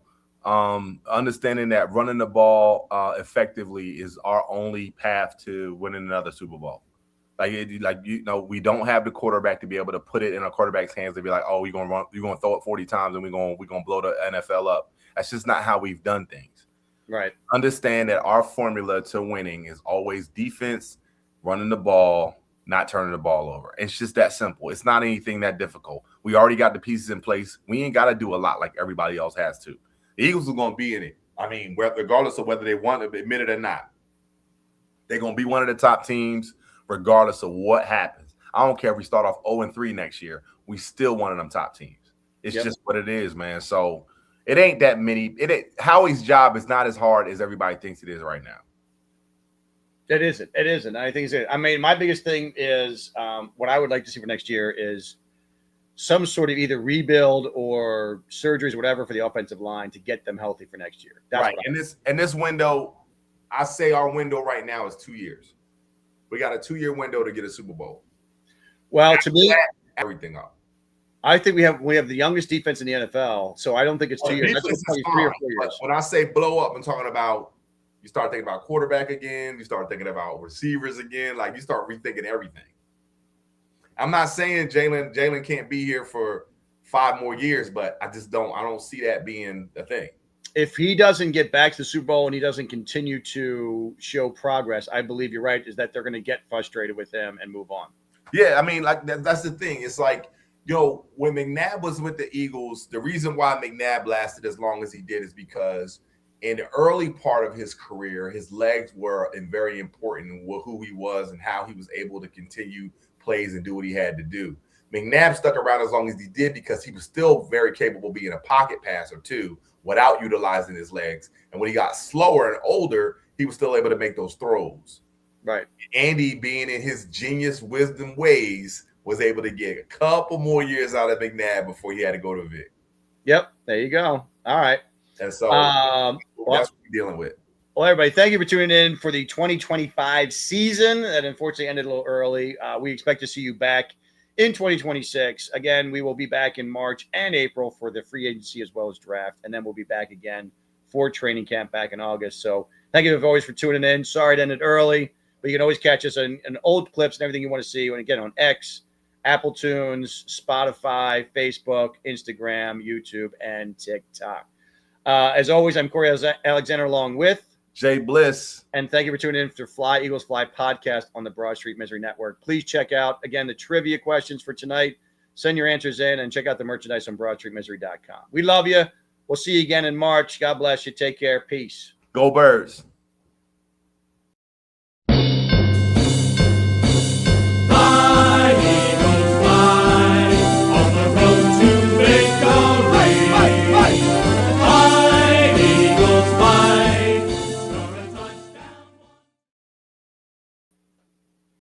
understanding that running the ball effectively is our only path to winning another Super Bowl. We don't have the quarterback to be able to put it in a quarterback's hands and be like, oh, you're gonna throw it 40 times and we're gonna blow the NFL up. That's just not how we've done things. Right. Understand that our formula to winning is always defense, running the ball, not turning the ball over. It's just that simple. It's not anything that difficult. We already got the pieces in place. We ain't got to do a lot like everybody else has to. The Eagles are going to be in it. I mean, regardless of whether they want to admit it or not, they're going to be one of the top teams regardless of what happens. I don't care if we start off 0-3 next year. We still one of them top teams. It's just what it is, man. So it ain't that many. Howie's job is not as hard as everybody thinks it is right now. It isn't. It isn't. I think it's. I mean, my biggest thing is what I would like to see for next year is some sort of either rebuild or surgeries, whatever, for the offensive line to get them healthy for next year. That's right. And this window, I say our window right now is 2 years. We got a 2-year window to get a Super Bowl. Well, to me, everything up. I think we have the youngest defense in the NFL, so I don't think it's 2 years. That's probably 3 or 4 years. When I say blow up, I'm talking about you start thinking about quarterback again. You start thinking about receivers again. Like you start rethinking everything. I'm not saying Jalen can't be here for 5 more years, but I don't see that being a thing. If he doesn't get back to the Super Bowl and he doesn't continue to show progress, I believe you're right, is that they're going to get frustrated with him and move on. Yeah, I mean, like that's the thing. It's like, when McNabb was with the Eagles, the reason why McNabb lasted as long as he did is because in the early part of his career, his legs were very important in who he was and how he was able to continue plays and do what he had to do. McNabb stuck around as long as he did because he was still very capable of being a pocket passer too, without utilizing his legs. And when he got slower and older, he was still able to make those throws. Right. Andy, being in his genius wisdom ways, was able to get a couple more years out of McNabb before he had to go to Vic. Yep. There you go. All right. And so that's what we're dealing with. Well, everybody, thank you for tuning in for the 2025 season that unfortunately ended a little early. We expect to see you back in 2026. Again, we will be back in March and April for the free agency as well as draft. And then we'll be back again for training camp back in August. So thank you as always for tuning in. Sorry it ended early, but you can always catch us in old clips and everything you want to see. And again, on X, Apple Tunes, Spotify, Facebook, Instagram, YouTube, and TikTok. As always, I'm Corey Alexander along with J-Bliss. And thank you for tuning in for Fly Eagles Fly podcast on the Broad Street Misery Network. Please check out, again, the trivia questions for tonight. Send your answers in and check out the merchandise on BroadStreetMisery.com. We love you. We'll see you again in March. God bless you. Take care. Peace. Go Birds.